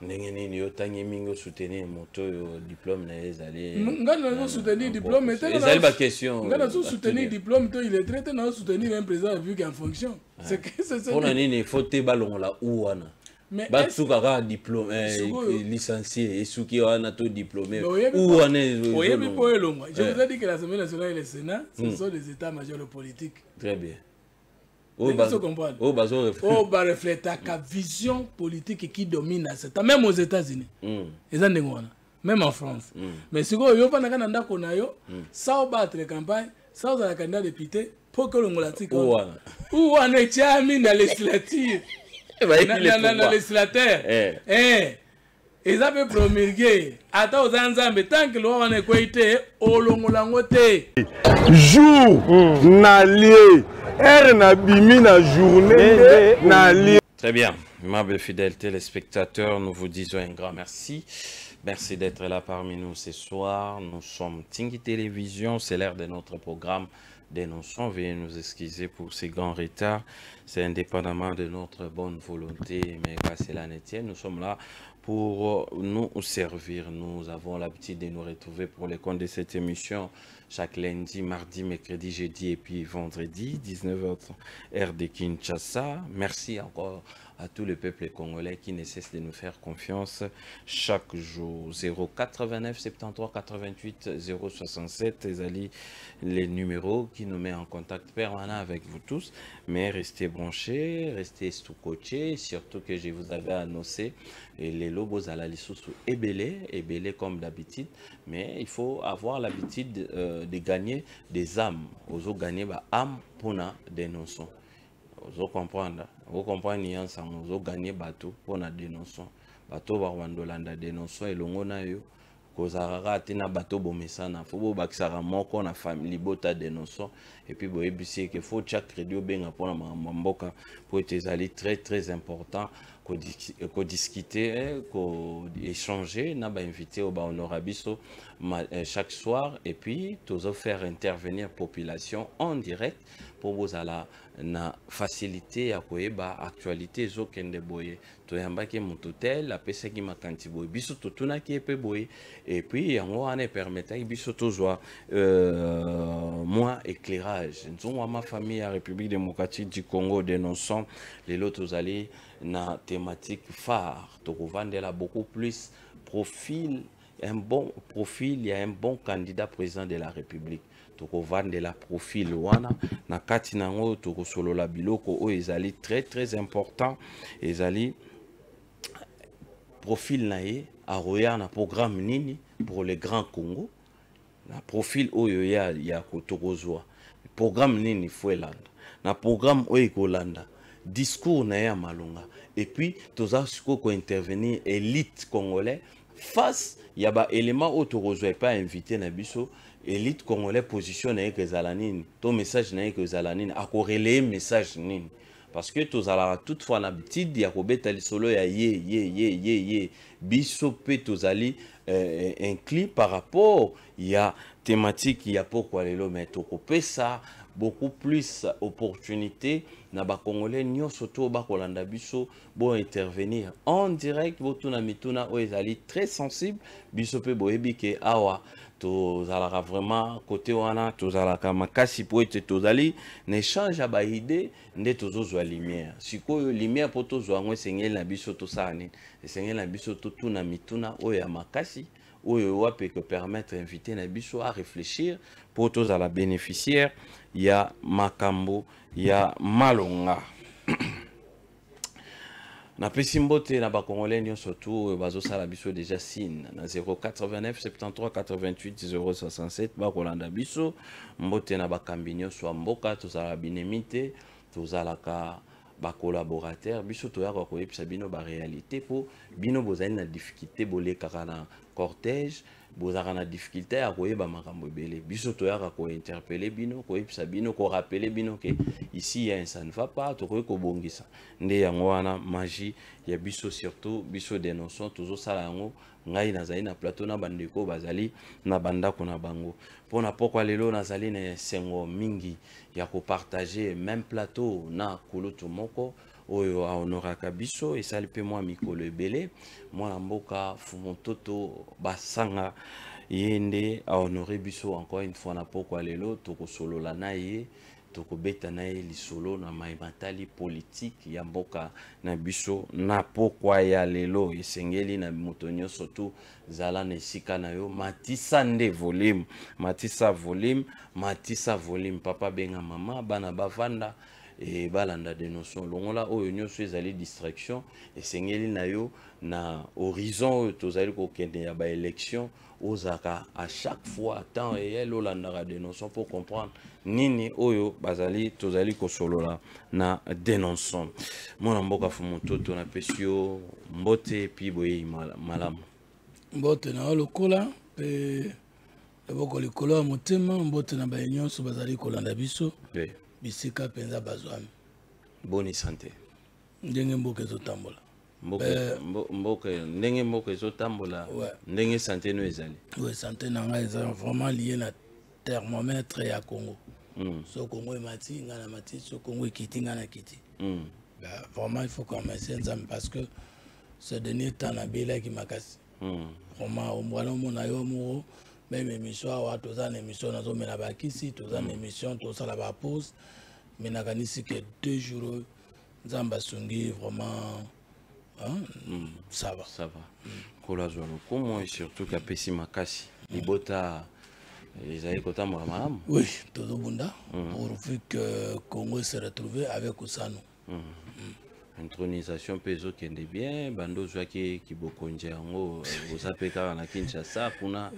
Nengeni yo tangi mingo soutenir moto diplôme na ezali. Ngana soutenir diplôme mais ezali ba question. Ngana soutenir diplôme to il est traité na soutenir un président vu qu'en fonction. C'est que c'est pour nani il faut te balongola ou wana. Mais batuka ka diplôme licencié et souki wana to diplômé ou wana oyebi po elongwa. Je vous ai dit que l'Assemblée nationale et le Sénat ce sont des états-majors politiques. Très bien. Oh, bah reflète la vision politique qui domine à cet même aux États-Unis. Même en France. Mais si vous avez pas nanda konayo, ça va battre la campagne, ça va la candidat député pour que l'on l'atique. Ou on est jamais dans la législature. Dans la législateur. Ils avaient promulgué. Attends aux Anzambes, tant que l'on est coïté, au long langoté. Jour, n'allié. Très bien, aimables fidèles téléspectateurs, nous vous disons un grand merci. Merci d'être là parmi nous ce soir. Nous sommes Tingui Télévision, c'est l'heure de notre programme Dénonçons. Veuillez nous excuser pour ces grands retards. C'est indépendamment de notre bonne volonté, mais qu'à cela ne tienne, nous sommes là pour nous servir. Nous avons l'habitude de nous retrouver pour les comptes de cette émission chaque lundi, mardi, mercredi, jeudi et puis vendredi, 19h, heure de Kinshasa. Merci encore à tout le peuple congolais qui ne cesse de nous faire confiance chaque jour. 089 73 88 067, les numéros qui nous mettent en contact permanent avec vous tous. Mais restez branchés, restez sous-coachés, surtout que je vous avais annoncé les lobos à la Lissoussou Ebélé comme d'habitude. Mais il faut avoir l'habitude de gagner des âmes. Vous gagnez des âmes pour nous dénoncer. Vous comprenez? Vous comprenez ensemble. Vous gagnez bateau pour nous dénoncer. Bateau va rwandolanda dénoncer et l'ongona yo. Kozarara tina bateau bomesana. Faut bo bakisara moko na famille bota dénoncer et puis boye bisi que faut chaque crédit benga pour na mamboka pour être allé très important. Qu'on discuter, qu'on échanger, n'a pas invité au honorabiso chaque soir et puis tous faire intervenir population en direct pour vous ala na facilité à quoi ba actualité zo kende boye to yamba ke mutotel la pesa ki makanti boye biso to tuna ki pe boye et puis yango ane permettre biso to joie moi éclairage nzongo ma famille à République démocratique du Congo dénonçant les lotos allés na thématique phare to là beaucoup plus profil un bon profil il y a un bon candidat président de la République to vendre la profil wana na kati nango to solo la biloko o ezali très important ezali profil nae a roya na programme nini pour le Grand Congo na profil oyo ya kotokozwa programme nini fuelanda na programme oyo kolanda discours na ya malonga et puis toza siko ko intervenir élite congolais face ya ba élément autorozo pas invité na biso élite congolais positionné que zalanine ton message na que zalanine a corréler message nini parce que tozala toutefois l'habitude ya kobeta lisolo ya ye biso pe tozali inclus par rapport ya thématique ya pourquoi lelo mais tokopesa beaucoup plus opportunité na ba congolais nyonso to ba kolanda biso bo intervenir en direct bo tuna mituna o ezali très sensible biso pe boyebi ke awa tozalaka vraiment côté wana tozalaka makasi po ete tozali na échange ya ba idée nde tozozwa lumière sikoyo lumière po tozwa ngo esengeli na biso tosala nini esengeli na biso totuna mituna oyo ya makasi oyo wape que permettre inviter na biso à réfléchir pour tous à la bénéficiaire ya makambo ya malonga na pesimbote na ba congolais surtout bazo sala biso déjà signe na 089 73 88 067 ba kolanda biso mbote na ba kambinyo so mboka tozala binemite tozalaka ba collaborateur biso to yaka ko yebisa bino ba réalité po bino bozali na difficulté boleka na cortège bozaka na difficulté à koyeba makambo ebele biso to yaka ko interpeller bino ko yebisa bino ko rappeler bino que ici ça ne va pas to ko bongisa nde yango wana magie ya biso surtout biso dénonçons toujours sala yango ngai nazali na plateau na bandeko bazali na bandako na bango pona pourquoi lelo nazali na sengo mingi ya ko partager même plateau na kulutu moko oyo ahonoraka biso esali pe mwa mikolo ebele mwana mboka Fumototo basanga yende ahonore biso encore une fois na pokwa lelo tokosolola na ye tokobeta na ye lisolo na maimatali politique ya mboka na biso na pokwa ya lelo esengeli na moto nyonso tu zala na esika na yo matisa nde volume matisa volume papa benga mama bana bavanda et balanda de notion longola oyo nyonso ezali distraction esengeli na yo na horizon oyo tozali kokende ya ba élection ozaka à chaque fois temps et olandaka de notion pour comprendre nini oyo bazali tozali kosolola na dénonçant mwana mboka Fumototo na pesio mbote pi boye malamu mbote na lokola pe eboko likolo ya motema mbote na ba nyonso bazali kolanda biso bisika penza bazwami bonne santé ndenge mboka ezotambola mboka ndenge mboka ezotambola ndenge santé no ezali oui santé na ngai eza vraiment lié na thermomètre ya Congo so Congo emati ngana mati so Congo ekiti ngana kiti vraiment il faut qu'on remercie Nzambe parce que ce dernier temps na bela ki makasi vraiment omwana mona yo mo même émission awa toza na émission nazo mena bakisi toza na émission tosala ba pause mais nakanisi que 2 jours Nzamba songi vraiment ça va kola zolo comment et surtout kapesi makasi libota ezali kotambola malamu oui todo bunda pour vu que Congo se retrouver avec Osano intronisation peso kende bien bando zwaki kibokonje yango ozapeka na Kinshasa kuna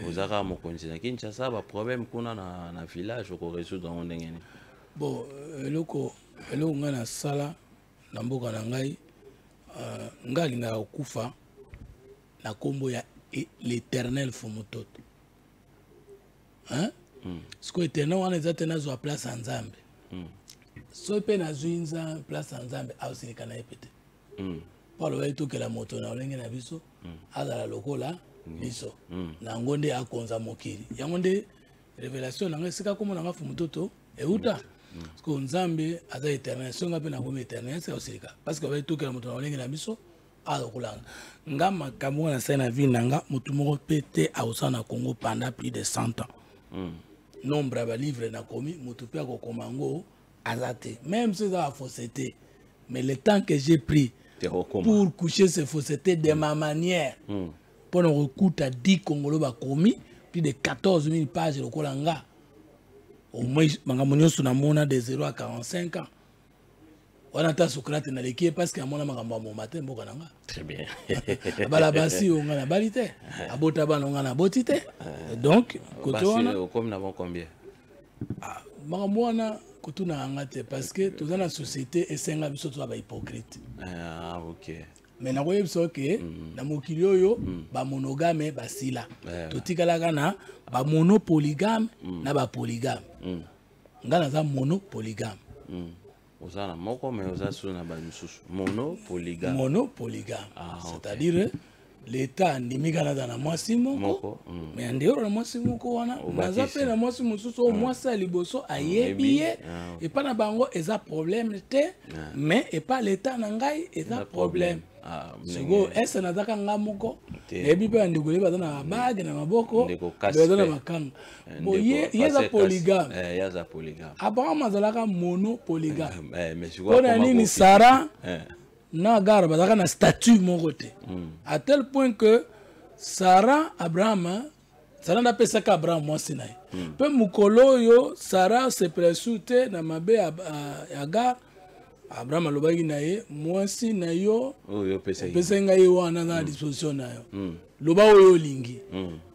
ozaka mokonzi na Kinshasa ba problème kuna na village ko résoudre en ndengene bon eloko ngana sala na mboka na ngai ngali na okufa na kombo ya l'Éternel Fumototo siko éternel wana ezate nazo place ya Nzambe so pe na zuinza place ya Nzambe ausilika na epete palo wa itokela moto na olenge na biso azala lokola biso na ngonde akonza mokili yango nde révélation na ngai sika komona nga Fumototo euta siko Nzambe aza éternel so nga pe na komi éternel c'est ausilika parce que wa itokela moto na olenge na biso azokulanga nga makambo na sa na vie nanga motu moko pete ausana Congo pendant plus de 100 ans nombre ya livre na komi motu pe akokomango azate même si ça a fausseté mais le temps que j'ai pris pour coucher ces faussetés de ma manière pour nous recouter à 10 Congolais ba komi plus de 14 000 pages le kolanga au moins mangamonyo suna mona de 0 à 45 ans on a ta Socrate na l'équipe parce que mona makambo mo matin mboka nanga très bien bala basi on a balité abota bana on a botité donc côté on comme n'avons combien makambo wana kutuna ngate parce que tous dans la société esenga biso to ba hypocrite OK mais na koyebisa ke na mokili oyo ba monogame basila totikalaka na ba monopolygame na ba polygame ngana za monopolygame Osana moko mais osasuna ba misusu monopolygame c'est-à-dire l'état ndimika na mwasi moko mais ndero na mwasi moko wana naza pe na mwasi mususu o mwasi liboso ayebiye et pas na bango eza problème te mais et pas l'état na ngai eza problème sego esa nazaka nga moko ebi pe ndikole baza na bague na maboko baza na makanga bo yeza polygame Abraham azalaka monopolygame mais kona nini Sarah na Agar bazaka na statut moko te à tel point que Sarah Abraham Sarah na pesaka Abraham mwasi na ye pe mukolo yo Sarah se presute na mabe Agar Abraham alobaki na ye mwasi na yo pesa ngai wana na disposition na yo loba oyo lingi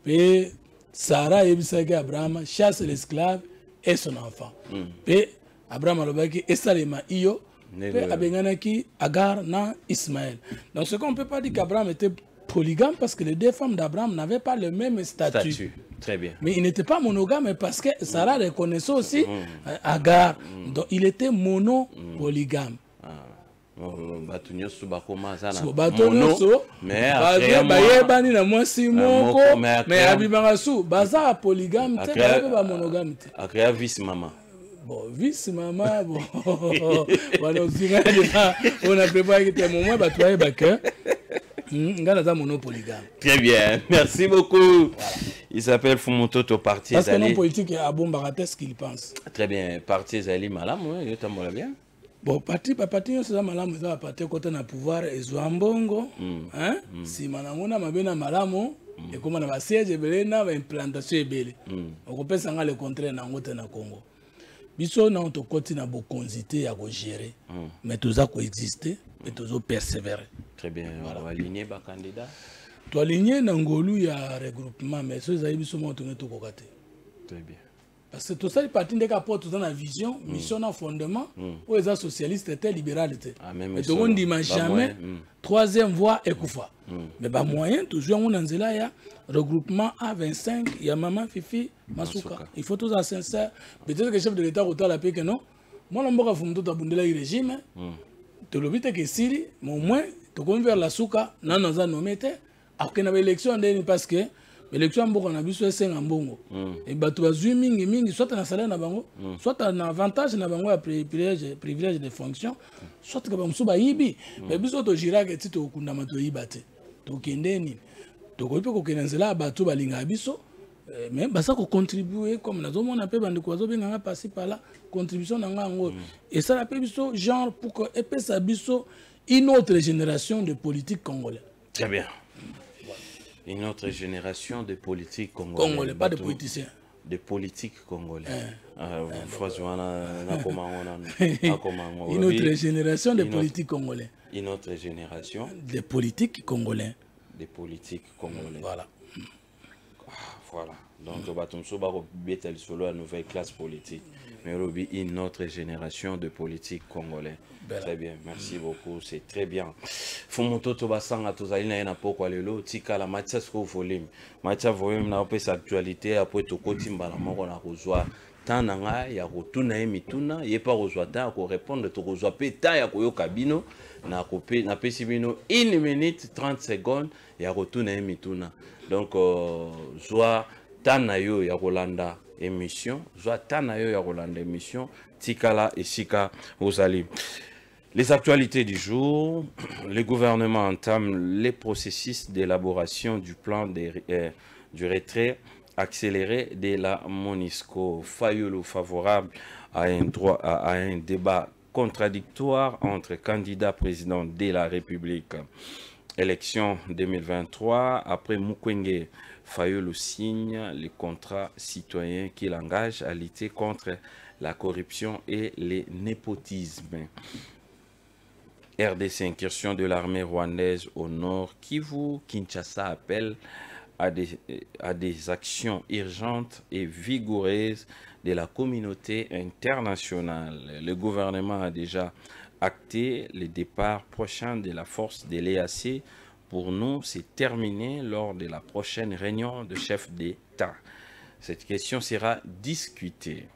pe Sarah yebisaki Abraham chasse l'esclave et son enfant pe Abraham alobaki esalema iyo pe abenganaki Agar na Ismaël. Donc ce qu'on peut pas dire qu'Abraham était polygame parce que les deux femmes d'Abraham n'avaient pas le même statut. Très bien. Mais il n'était pas monogame parce que Sarah reconnaissait aussi Agar. Donc il était monopolygame. Batunyoso bakoma sana mono mais bayebani na mwasi moko mais abibanga su baza polygame te ba monogame te akrea vice mama Bon, vice maman, bon, on a préparé que moment, bah, toi, bah, que, monopolygame. Très bien, merci beaucoup. Voilà. Il s'appelle Fumototo Parti. Parce que non politique est à bon barates ce qu'il pense. Très bien, Parti Zali Malam, oui, tu m'as bien. Bon, parti, c'est ça, malam, c'est ça, parti, quand on a pouvoir, et Zouambongo, hein, si manamona, ma bena malamo, et comme on a siège, et belena, implantation, et belé. On peut s'en aller le contraire, dans le Congo. Biso na to koti na bokonzité à gérer mais tous à coexister mais tous persévérer. Très bien, voilà. On va aligner ba candidat. To aligner na ngolu ya regroupement mais ceux za biso mo to to kokate. Très bien. Parce que tout ça il parti de capot tout dans la vision, mission en fondement ou les socialistes étaient libéralité. Mais tout le monde dit jamais troisième voie et koufa. Mais ba moyen toujours on nzela ya regroupement A25 il y a maman Fifi Masuka. Il faut tous à sincère. Peut-être que le chef de l'État autant la paix que non. Moi on m'a fait tout abonder le régime. Tu le vite que Siri, mais au moins tu connais vers la Souka, non nous a nommé après une élection parce que l'élection on a vu sur 5 en bongo. Et bah tu vas mingi soit un salaire na bango, soit un avantage na bango à privilège de fonction, soit que ba msuba yibi. Mais biso to gira que tu to kunda mato yibate. To kende ni. To ko pe ko kenenzela ba to balinga biso. Mais ça ko contribuer comme na zomo na pe bande ko zo benga passer par là contribution na ngo. Et ça la pe biso genre pour que epé sa biso une autre génération de politiques congolais. Très bien. Une autre génération de politiques congolais. Congolais, pas de politiciens. De politiques congolais. Une autre génération de politiques congolais. Une autre génération de politiques congolais. Des politiques congolais. Voilà. Voilà. Donc, on va solo la nouvelle classe politique. Mais une autre génération de politiques congolais. Très bien, merci beaucoup, c'est très bien. Fumototo basanga tozali na poko lelo tika la matcha sko volume. Matcha volume na opesa actualité après to kotimba la moko na kozwa tananga ya kotuna emituna yepa kozwa ta ko répondre to kozwa pe ta ya koyoka bino na kopé na pesi bino 1 minute 30 secondes ya kotuna emituna. Donc zwa tana yo ya kolanda émission, zwa tana yo ya kolanda émission tikala esika ozali. Les actualités du jour, le gouvernement entame les processus d'élaboration du plan du retrait accéléré de la MONUSCO. Fayulu favorable à un débat contradictoire entre candidats présidents de la République. Élection 2023, après Mukwege, Fayulu signe le contrat citoyen qui l'engage à lutter contre la corruption et le népotisme. RDC, incursion de l'armée rwandaise au nord Kivu, Kinshasa appelle à des actions urgentes et vigoureuses de la communauté internationale. Le gouvernement a déjà acté le départ prochain de la force de l'EAC. Pour nous, c'est terminé lors de la prochaine réunion de chefs d'État. Cette question sera discutée.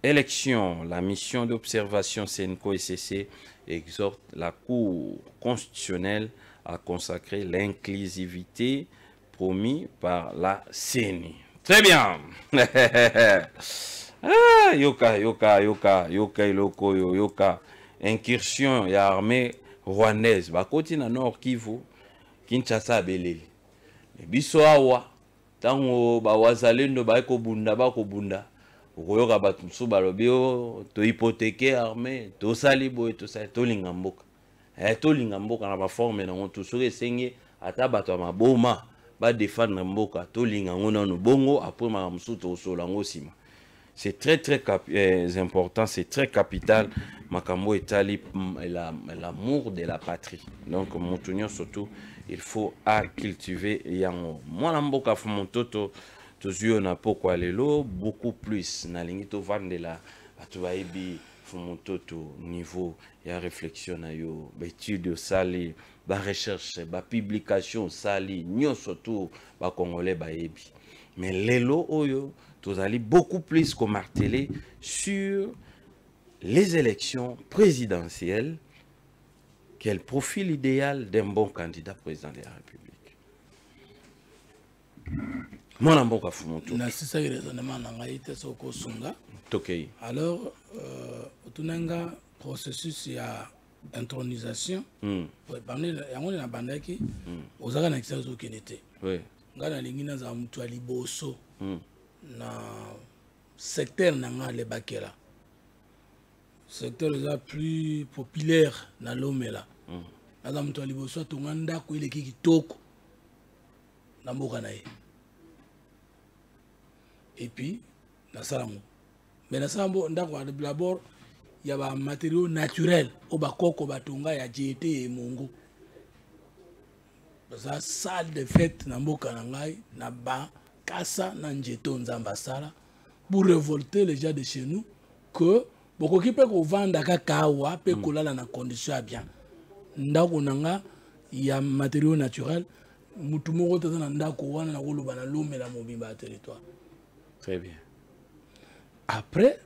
Élection, la mission d'observation CNCO-SCC exhorte la Cour constitutionnelle à consacrer l'inclusivité promise par la CENI. Très bien. Ah, yoka. Incursion ya armée rwandaise. Bakoti na Nord Kivu, Kinshasa beleli. Biso awa, tango bawazalendo bakobunda. Okoyoka bato mosusu balobi to hypothéquer armée tosali boye tosali tolinga mboka tolinga mboka na baforme nango to soki esengi ata bato ya maboma badefendre mboka tolinga ngo nano bongo après makambo mosusu tokosola yango nsima. C'est très important, c'est très capital makambo etali l'amour de la patrie. Donc moto surtout il faut à cultiver yango mwana mboka Fumototo tozio na poko lelo beaucoup plus na lingi to vandela atuaibi Fumototo niveau ya réflexion na yo ba étude sali ba recherche ba publication sali nyo surtout ba congolais ba yebi mais lelo oyo tozali beaucoup plus ko marteler sur les élections présidentielles. Quel profil idéal d'un bon candidat président de la République? Mwana mboka Fumutu. Na sisa raisonnement na ngai te soko sunga. Tokei. Alors tunanga processus ya intronisation. Parmi yango na bandaki ozaka na kisazo kenete. Oui. Ngana lingina za mtu aliboso. Na secteur nanga le bakela. Secteur est plus populaire na lomela. Na mtu aliboso tonganda ko ile kitoko. Na mboka na ye. Et puis na salango. Mais na sambo ndako d'abord il y a des matériaux naturels au bakoko batonga ya JT et Mongo. Ça salle de fête na mboka na ngai na ba kasa na njeto nzamba sala pour révolter les gens de chez nous que beaucoup qui peut vendre kakawa peut kolala na condition bien. Ndako nanga il y a matériaux naturels mutu moko tata na ndako wana na koloba na lomela mobimba territoire. Très bien. Après,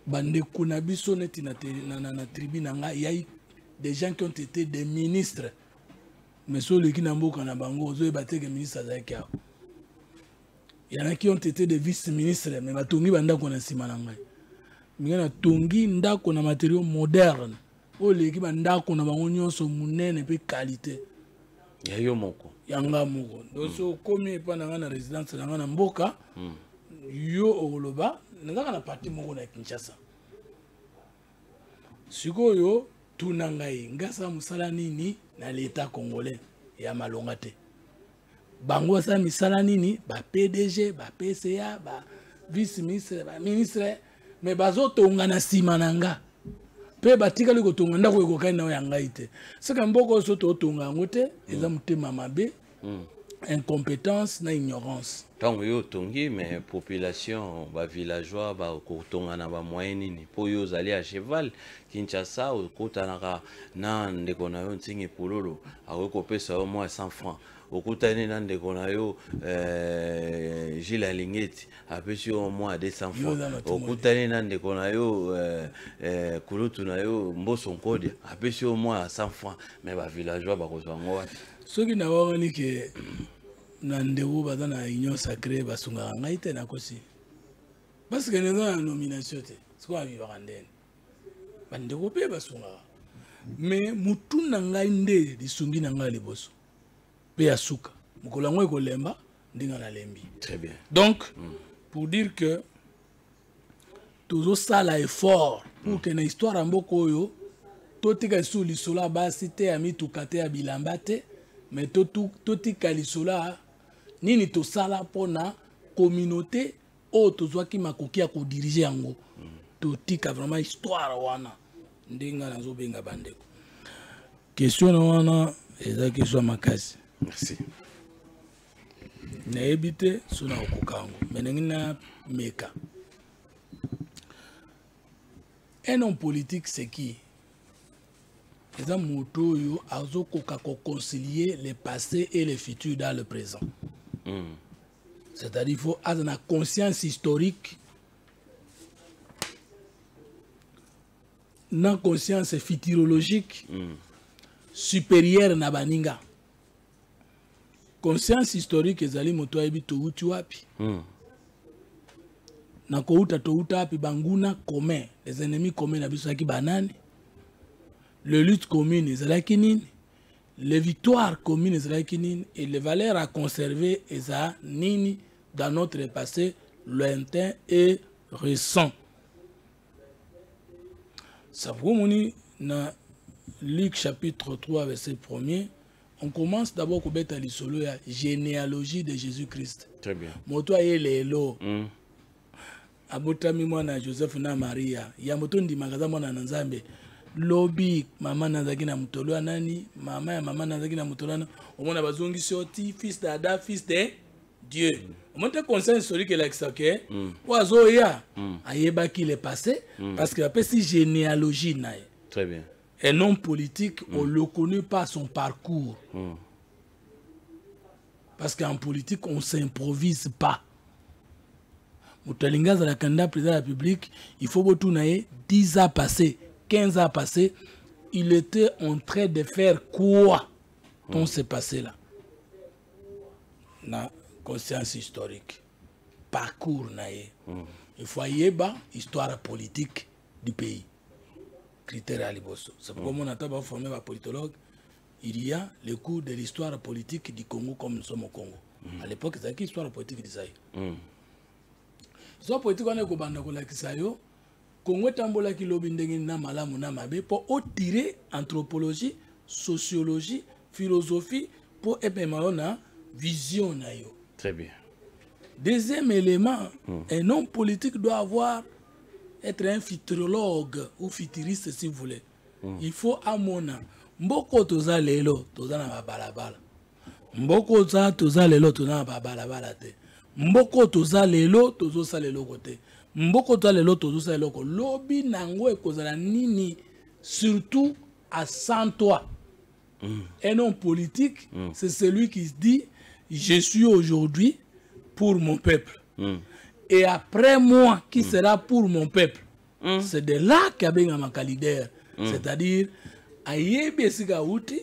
bande kunabiso neti na tribu nanga, il y a eu des gens qui ont été des ministres. Mais sur le qui n'amboka na bango, zo ebate que ministre azakia. Il y en a qui ont été des vice-ministres, mais batongi banda kona sima nanga. Mingana tongi ndako na matériaux modernes. O le ki banda kona bango nyonso munene pe qualité. Ya yo moko. Yanga moko. Donc so komi pa na résidence na mboka. Yo oloba nanga na parti moko na Kinshasa sikoyo tunangai ngasa musala nini na l'état congolais ya malonga te bango sa misala nini ba PDG ba PCA ba vice ministre ba ministre mais bazotonga na sima nanga pe batikali ko tonga ndako ekokai na yanga ite saka mboko so to tonga ngote eza mutema mabe incompétence na ignorance. Tant yo tongi mais population ba villageois ba ko tonga na ba moyen nini po yo zali à cheval Kinshasa o kotanaka na ndeko na yo ntingi pololo ako pesa au moins 100 francs okutani na ndeko na yo Gilles Alingeti apesi au moins 200 francs okutani na ndeko na yo kulutu na yo Mboso Nkodia apesi au moins 100 francs mais ba villageois ba kozwa ngwa soki na wani ke na ndeko baza na union sacrée basunga ngai te na kosi parce que na nomination te siko avivaka ndene bandeko pe basunga mais mutu na ngai nde lisungi na ngai liboso pe ya suka mokolo yango ekolemba ndinga na lembi. Très bien. Donc pour dire que tozosala effort pour que na histoire ya mboka oyo totika isu lisola basi te ya mituka te ya bilamba te mais totika lisola nini tosala pona communauté o tozwaki makoki ya kodirige yango totika vraiment histoire wana ndinga nazo benga bandeko question na wana eza question makasi. Merci. Na ebite sona okokango menengina meka un homme politique c'est qui les moto yo azo koka ko concilier le passé et le futur dans le présent. C'est-à-dire il faut avoir une conscience historique, une conscience futurologique supérieure na baninga. Conscience historique ezali moto ayebi to uti wapi. Na ko uta to uta api banguna commun, les ennemis communs na biso ki banani. Les luttes communes ezalaki nini, les victoires communes ezalaki nini et les valeurs à conserver eza nini dans notre passé lointain et récent. Ça vous moni na Luc chapitre 3 verset 1er, on commence d'abord ko beta lisolo ya généalogie de Jésus-Christ. Très bien. Moto ayelelo. Abotami mwana Joseph na Maria, ya moto ndimakaza mwana na Nzambe. Lobby mama nazaki na mutolo nani mama ya mama nazaki na mutolo na omona bazongi sorti fils d'Adam fils de Dieu monte conseil historique la kisake oazo ya ayebaki le passé parce que après si généalogie nae. Très bien. Un homme politique on le connaît pas son parcours parce qu'en politique on s'improvise pas. Mutalinga za la candidat président de la République il faut botu nae 10 ans passés 15 ans passés, il était en train de faire quoi dans ce passé-là. Na conscience historique, parcours naïe. Il faut y avoir histoire politique du pays. Critères à l'Ibosso. C'est pourquoi on a formé un politologue. Il y a le cours de l'histoire politique du Congo comme nous sommes au Congo. À l'époque, c'était l'histoire politique d'Isaïe. L'histoire politique, on est au Banda Kisayo. Congo tambola ki lobi ndenge na malamu na mabe pour tirer anthropologie, sociologie, philosophie pour épémaona vision na yo. Très bien. Deuxième élément, un homme politique doit être un futurologue ou futuriste si vous voulez. Il faut amona mboko toza lelo toza na balabala. Mboko toza lelo toza na balabala te. Mboko toza lelo tozo sa lelo côté. Mboko toza lelo tozo sa lelo ko lobi nango ekozala nini surtout à 103. Un homme politique, c'est celui qui se dit je suis aujourd'hui pour mon peuple. Et après moi, qui sera pour mon peuple? C'est de là qu'il y a un leader. C'est-à-dire, ayebi esika uti,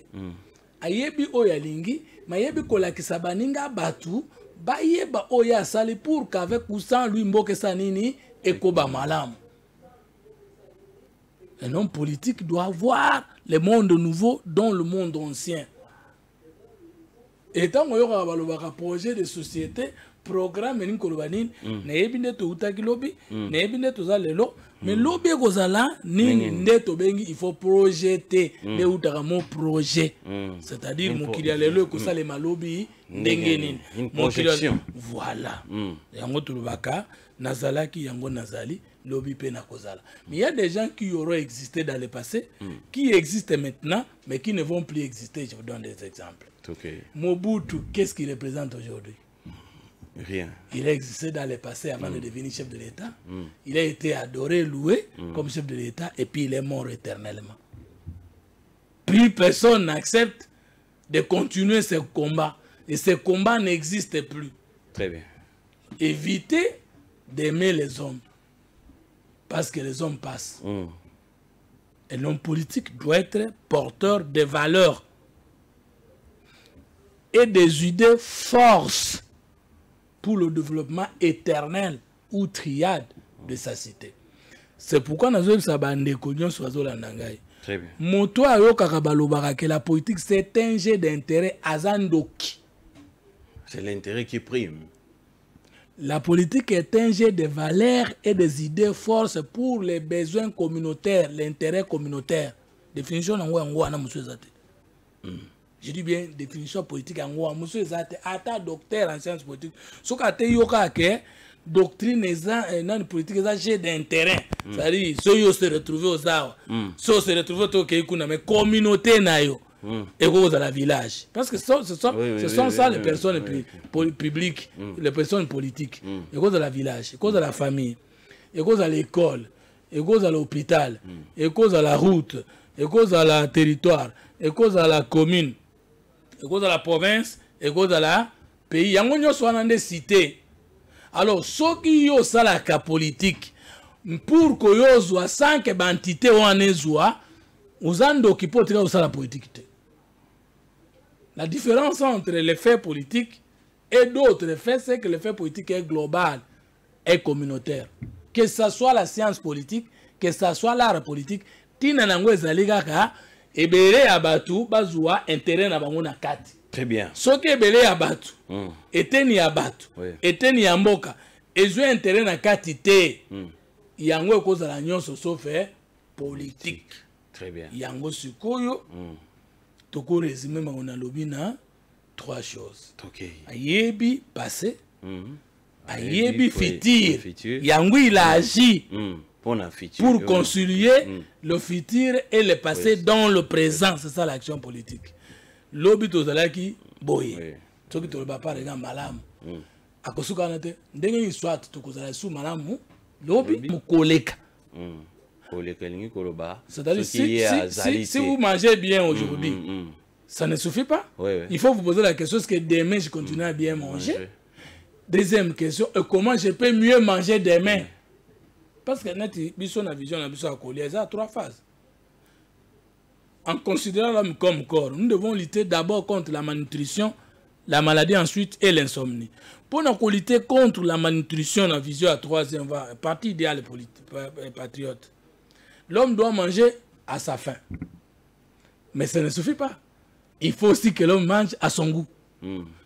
ayebi oyalingi, mayebi kolakisa baninga batu, bayeba oya sali pour qu'avec ou sans lui mboke sanini ekoba malam. Un homme politique doit voir le monde nouveau dans le monde ancien. Et tant qu'on y aura un projet de société, programme ni kolobanine, neyebi ndeto utaki lobi, neyebi ndeto za lelo, mais lobi kozala nini ndeto bengi il faut projeter le utaka mon projet. C'est-à-dire mokili ya lelo kosala malobi ndenge nini. Une projection. Voilà. Yango tulubaka nazalaki yango nazali lobi pe na kozala. Mais il y a des gens qui auraient existé dans le passé, qui existent maintenant, mais qui ne vont plus exister. Je vous donne des exemples. Okay. Mobutu, qu'est-ce qu'il représente aujourd'hui? Rien. Il a existé dans le passé avant de devenir chef de l'État. Il a été adoré, loué comme chef de l'État et puis il est mort éternellement. Plus personne n'accepte de continuer ce combat. Et ce combat n'existe plus. Très bien. Évitez d'aimer les hommes. Parce que les hommes passent. Et l'homme politique doit être porteur de valeurs et des idées forces pour le développement éternel ou triade de sa cité. C'est pourquoi nous avons Très bien. Moto ayo kakabalobaka que la politique c'est un jeu d'intérêt azandoki. C'est l'intérêt qui prime. La politique est un jeu de valeurs et des idées forces pour les besoins communautaires, l'intérêt communautaire. Définition en monsieur Zate. Je dis bien définition politique en gros, monsieur Zate, ata docteur en sciences politiques. Ce que tu yoka que doctrine est politique est un jeu d'intérêt. C'est-à-dire, ceux qui se retrouvent aux arbres, ceux qui se retrouvent au Keikuna, mais communauté nayo. Et dans la village. Parce que ce sont ça les personnes publiques, les personnes politiques. Et dans la village, et dans la famille, et dans l'école, et dans l'hôpital, et dans la route, et dans la territoire, et dans la commune, et dans la province, et dans la pays. Il y a des cités. Alors, ceux qui ont la politique, pour que vous soyez 5 entités ou en ezwa, vous avez occupé la politique. La différence entre les faits politiques et d'autres faits, c'est que le fait politique est global et communautaire. Que ce soit la science politique, que ce soit l'art politique, tina nango ezaligaka ebele abatu bazwa intérêt na bango na kati. Très bien. Soki ebele abatu, eteni abatu, eteni ya mboka, ezwe intérêt na kati te. Yango ekozala nyonso sauf politique. Très bien. Yango sikoyo. Toko résumé on a lobby na 3 choses. Okay. Ayebi passé, ayebi futur. Yango il a agi pour concilier le futur et le passé dans le présent. C'est ça l'action politique. Lobby tozalaki boye. Toki to ba pa rega malamu. Akosuka na te ndenge ni soit tokozala su malamu lobby mukoleka. C'est-à-dire si vous mangez bien aujourd'hui, ça ne suffit pas. Il faut vous poser la question, est-ce que demain je continue à bien manger? Deuxième question, comment je peux mieux manger demain? Parce que notre vision a 3 phases. En considérant l'homme comme corps, nous devons lutter d'abord contre la malnutrition la maladie ensuite et l'insomnie. Pour nous lutter contre la malnutrition en vision à 3e voie, parti idéal patriote, l'homme doit manger à sa faim. Mais ça ne suffit pas. Il faut aussi que l'homme mange à son goût.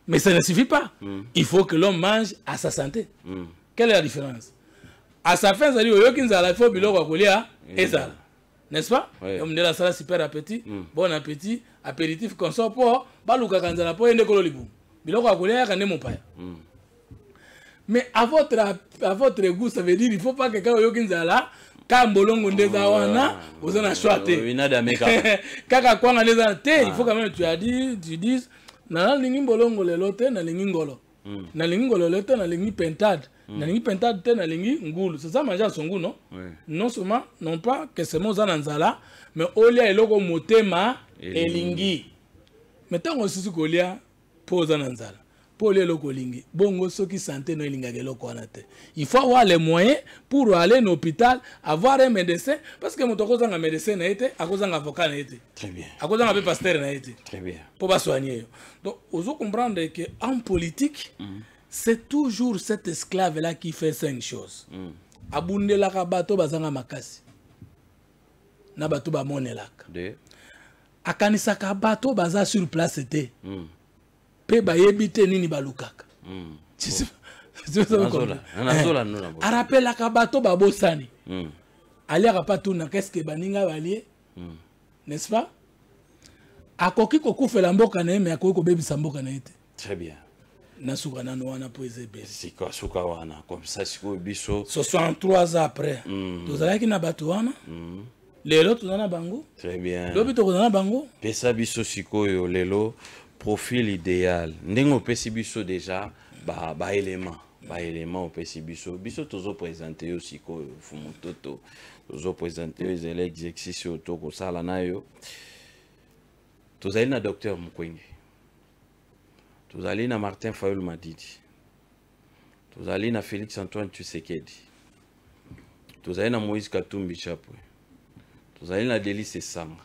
Mais ça ne suffit pas. Il faut que l'homme mange à sa santé. Quelle est la différence? À sa faim, ça dit il faut et ça. N'est-ce pas? Comme de la salle super appétit, bon appétit, apéritif qu'on sort pour baluka kanzala pour ende kololibu. Biloko akolia kande mon père. Mais à votre goût, ça veut dire il faut pas que quand yokinzala kambolongo ndeza wana ozana choité. Kaka kwanga ndeza te, il faut quand même tu dises na lingi bolongo lelo te na lingi ngolo. Na lingi ngolo lelo te na lingi pentade. Na lingi pentade te na lingi ngulu. C'est ça manger son goût, non? Non seulement non pas que c'est moza nanzala, mais olia eloko motema elingi. Maintenant on susu kolia poza nanzala. Pour les locaux lingi, bongo soki santé no linga geloko anate. Il faut avoir les moyens pour aller à l'hôpital, avoir un médecin, parce que mon toko zanga médecin na été, à cause d'un avocat na été. Très bien. À cause d'un pasteur na été. Très bien. Pour pas soigner. Donc, vous comprendre que en politique, c'est toujours cet esclave là qui fait 5 choses. Abunde la kabato bazanga makasi. Na bato ba monelaka. Akanisa kabato baza sur place était. Pe bayebite nini balukaka. Arapela kabato babosani. Aliaka patuna qu'est-ce que baninga balié? N'est-ce pas? Akoki kokufela mboka na me akoki kobebisa mboka na ete. Très bien. Nasuka nano wana po ezebe. Siko suka wana comme ça siko biso. 63 ans après. Tozalaki na bato wana. Lelo tozana bango. Très bien. Lobi tozana bango. Pesa biso siko yo lelo. Profil idéal. N'engo pesi biso déjà ba élément au pesi biso tozo présenter aussi ko fumutoto tozo présenter les exercices auto ko sala nayo tozali na docteur Mukwenge tozali na Martin Fayulu Madidi tozali na Félix Antoine Tshisekedi tozali na Moïse Katumbi Chapwe tozali na Delice Sanga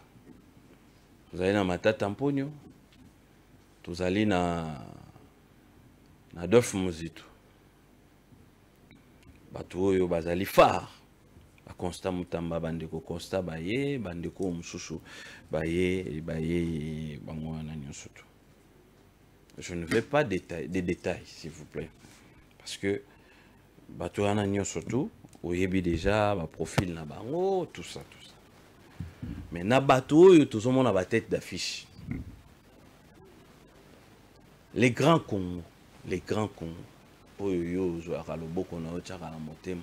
tozali na Matata Mponyo tozali na Adolphe Muzito bato oyo bazali phare ba Constant Mutamba bandeko Constant baye bandeko mususu baye bango na nyonso. Je ne vais pas des détails s'il vous plaît parce que bato wana nyonso tout oyebi déjà ba profil na bango tout ça. Mais na bato oyo tozomona ba tête d'affiche. Les grands Congo, oyo zo akaloboko na otaka la motema.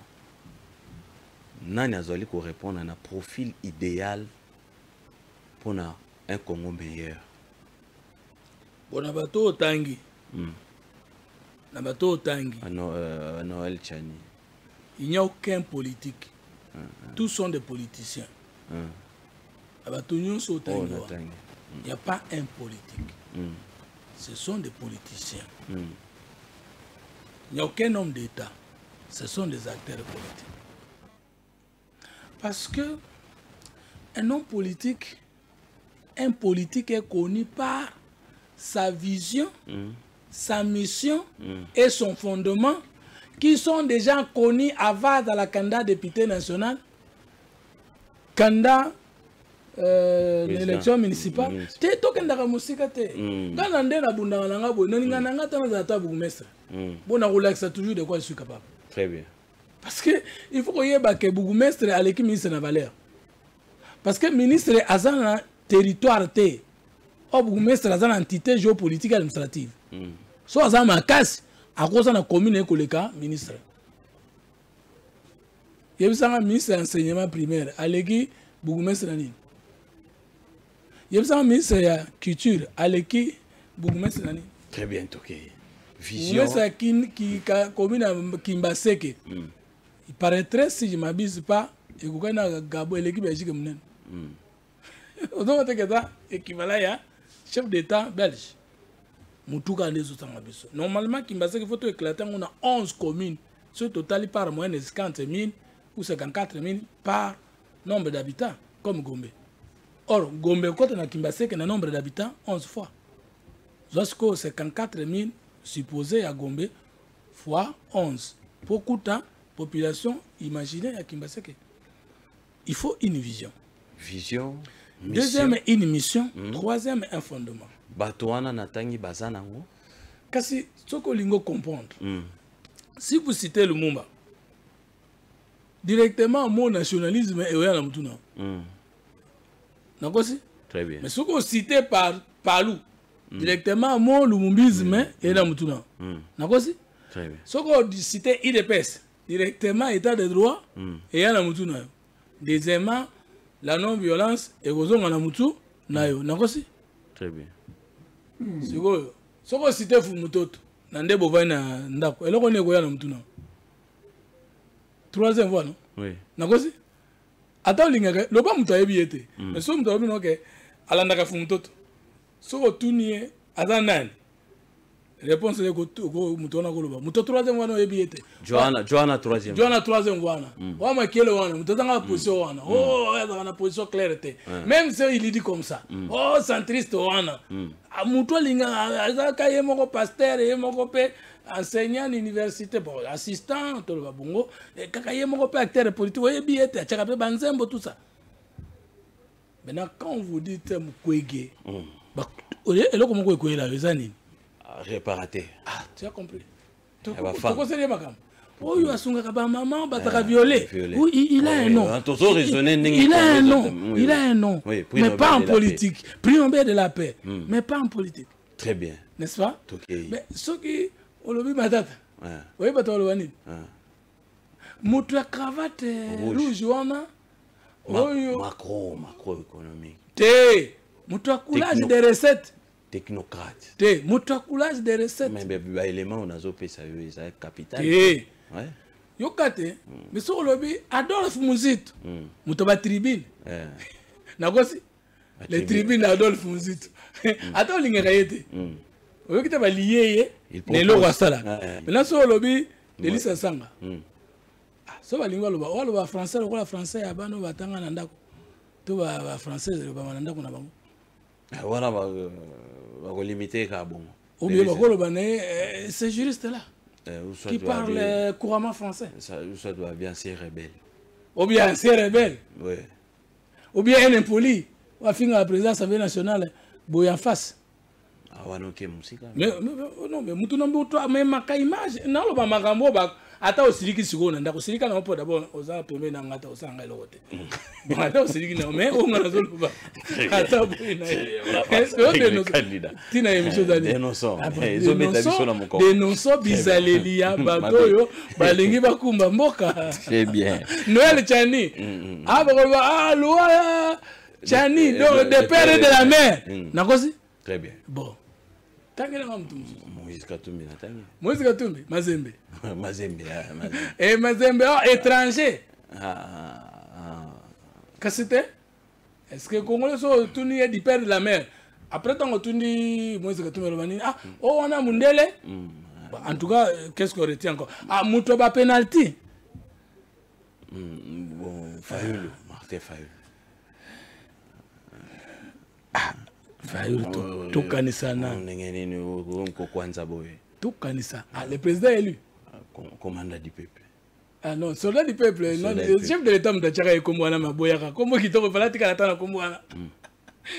Nani azali ko répondre à un profil idéal pour un Congo meilleur. Bona bato tangi. Na bato tangi. Noël Chani. Il n'y a aucun politique. Tous sont des politiciens. Bato nyonso tangi. Il n'y a pas un politique. Ce sont des politiciens. Il n'y a aucun homme d'État. Ce sont des acteurs politiques. Parce que un homme politique, est connu par sa vision, sa mission et son fondement, qui sont déjà connus avant dans la candidat député national, candidat l'élection municipale. Tu es token dans la musique. Quand on est dans la bonne, on est dans la bon, on toujours de quoi je suis capable. Très bien. Parce que il faut que Bougumestre à l'équipe ministre de valeur. Parce que ministre a un territoire, Bougumestre a une entité géopolitique administrative. Soit à ma casse, à cause de la commune et le ministre. Il y a un ministre d'enseignement primaire à l'équipe Bougumestre. Il y a un ministre de la culture à l'équipe Bougumestre. Très bien, ok. Vision. Qui commune à Kimbaseke. Il paraîtrait, si je ne m'abuse pas, et que quand Gabo et l'équipe belge, on équivalent chef d'État belge. Normalement, Kimbaseke, il faut éclater, on a 11 communes. Ce total par moyenne de 50 000 ou 54 000 par nombre d'habitants, comme Gombe. Or, Gombe, quand on a Kimbaseke, un nombre d'habitants, 11 fois. Zosko 54 000 supposés à Gombe fois 11. Pour Kouta, population, imaginez à Kimbaseke. Il faut une vision. Vision. Deuxième, une mission. Troisième, un fondement. Batouana Natangi Bazanango. Kasi, ce que l'on comprendre. Si vous citez le Lumumba, directement, mon nationalisme est à la Moutouna. Très bien. Mais ce que vous citez par Palou, directement, mon lumumbisme est à la Moutouna. Très bien. Ce que vous citez IDPS, directement, État de droit, est à la Moutouna. Deuxièmement, la non-violence est aux hommes à la Moutou. Très bien. Ce que vous citez Fumutoto, Nande Bovana Ndako, et là on est à la Moutouna. Troisième fois, non? Oui. Nakosi? Attends, le bas mouta ebiete. Mais so mouta obi noke, alandaka Fumutoto. So ko tuniye, azanani. Réponse est que Moutona Goloba. Mouto troisième fois, non ebiete. Johanna troisième. Johanna troisième fois. Wama kiele wana, mouto tanga position wana. Oh, il y a une position claire. Même si il dit comme ça. Oh, centriste wana. Mouto linga, azaka yemoko pasteur, yemoko pe enseignant université, bon, assistant, tout le bongo. Et kaka yemoko pe acteur politique, ouais ebiete, achaka pe banzembo tout ça. Maintenant, quand vous dites Moukwege, et là comment vous là, les années. Réparaté. Ah, tu as compris. Tu connais ma oh, il a maman, violé. Oui, il a un nom. Il a un nom. Il a un nom. Mais pas en politique. Prix Nobel de la paix. Mais pas en politique. Très bien. N'est-ce pas? Mais ceux qui ont le matata. Oui, mais tu as le Moutra cravate rouge, macroéconomique. Té. Moutra coulage des recettes. Technocrate. Té, moutracoulage des recettes. Mais l'élément on a zopé ça capital. Té. Ouais. Yokate. Mais sur le lobby Adolphe Mouzit. Moutoba tribune. Nagosi. Les tribunes Adolphe Mouzit. Attends l'ingénieur. Vous qui t'avez lié. Les lois là. Maintenant sur le lobby Elisa Sanga. So ba lingwa loba. Walo ba français lokola français abano batanga na ndako. To ba français ba mandako na bango. Voilà, va limiter à bon. Ou bien, ces juristes-là qui parlent couramment français. Ça doit bien ser rebelle. Ou bien ser rebelle. Oui. Ou bien un impoli. Ou à finir la présidence nationale, boy en face. Ah, ouais, non, musique. Mais non, mais mais ma image, non, le magambo, ata osiriki sikona ndako sirika na po d'abord oza pembe na ngata osanga elote bon ata osiriki na mais on ngana zoluba ata boina est-ce que nos tina émission d'année ezo beta biso na moko denonso bizalelia badoyo balingi bakumba mboka très bien Noël Chani ah ba loi Chani donc des pères et de la mère nakosi très bien bon Tangela mtu Moïse Katumbi natangi. Moïse Katumbi Mazembe. Mazembe. Et Mazembe étranger. Qu'est-ce que c'était? Est-ce que Congolais sont tournés du père de la mère? Après tant que tourné Moïse Katumbi Romani oh on a Mundele. En tout cas qu'est-ce qu'on retient encore? Ah Mutoba penalty. Bon Fayulu, Martin Fayulu. Tout kanisa na. Tout kanisa. Ah, le président élu. Commandant du peuple. Ah non, soldat du peuple. Non, le chef de l'État mtachaka yekombo wana maboyaka. Kombo kitoko falatika natana kombo wana.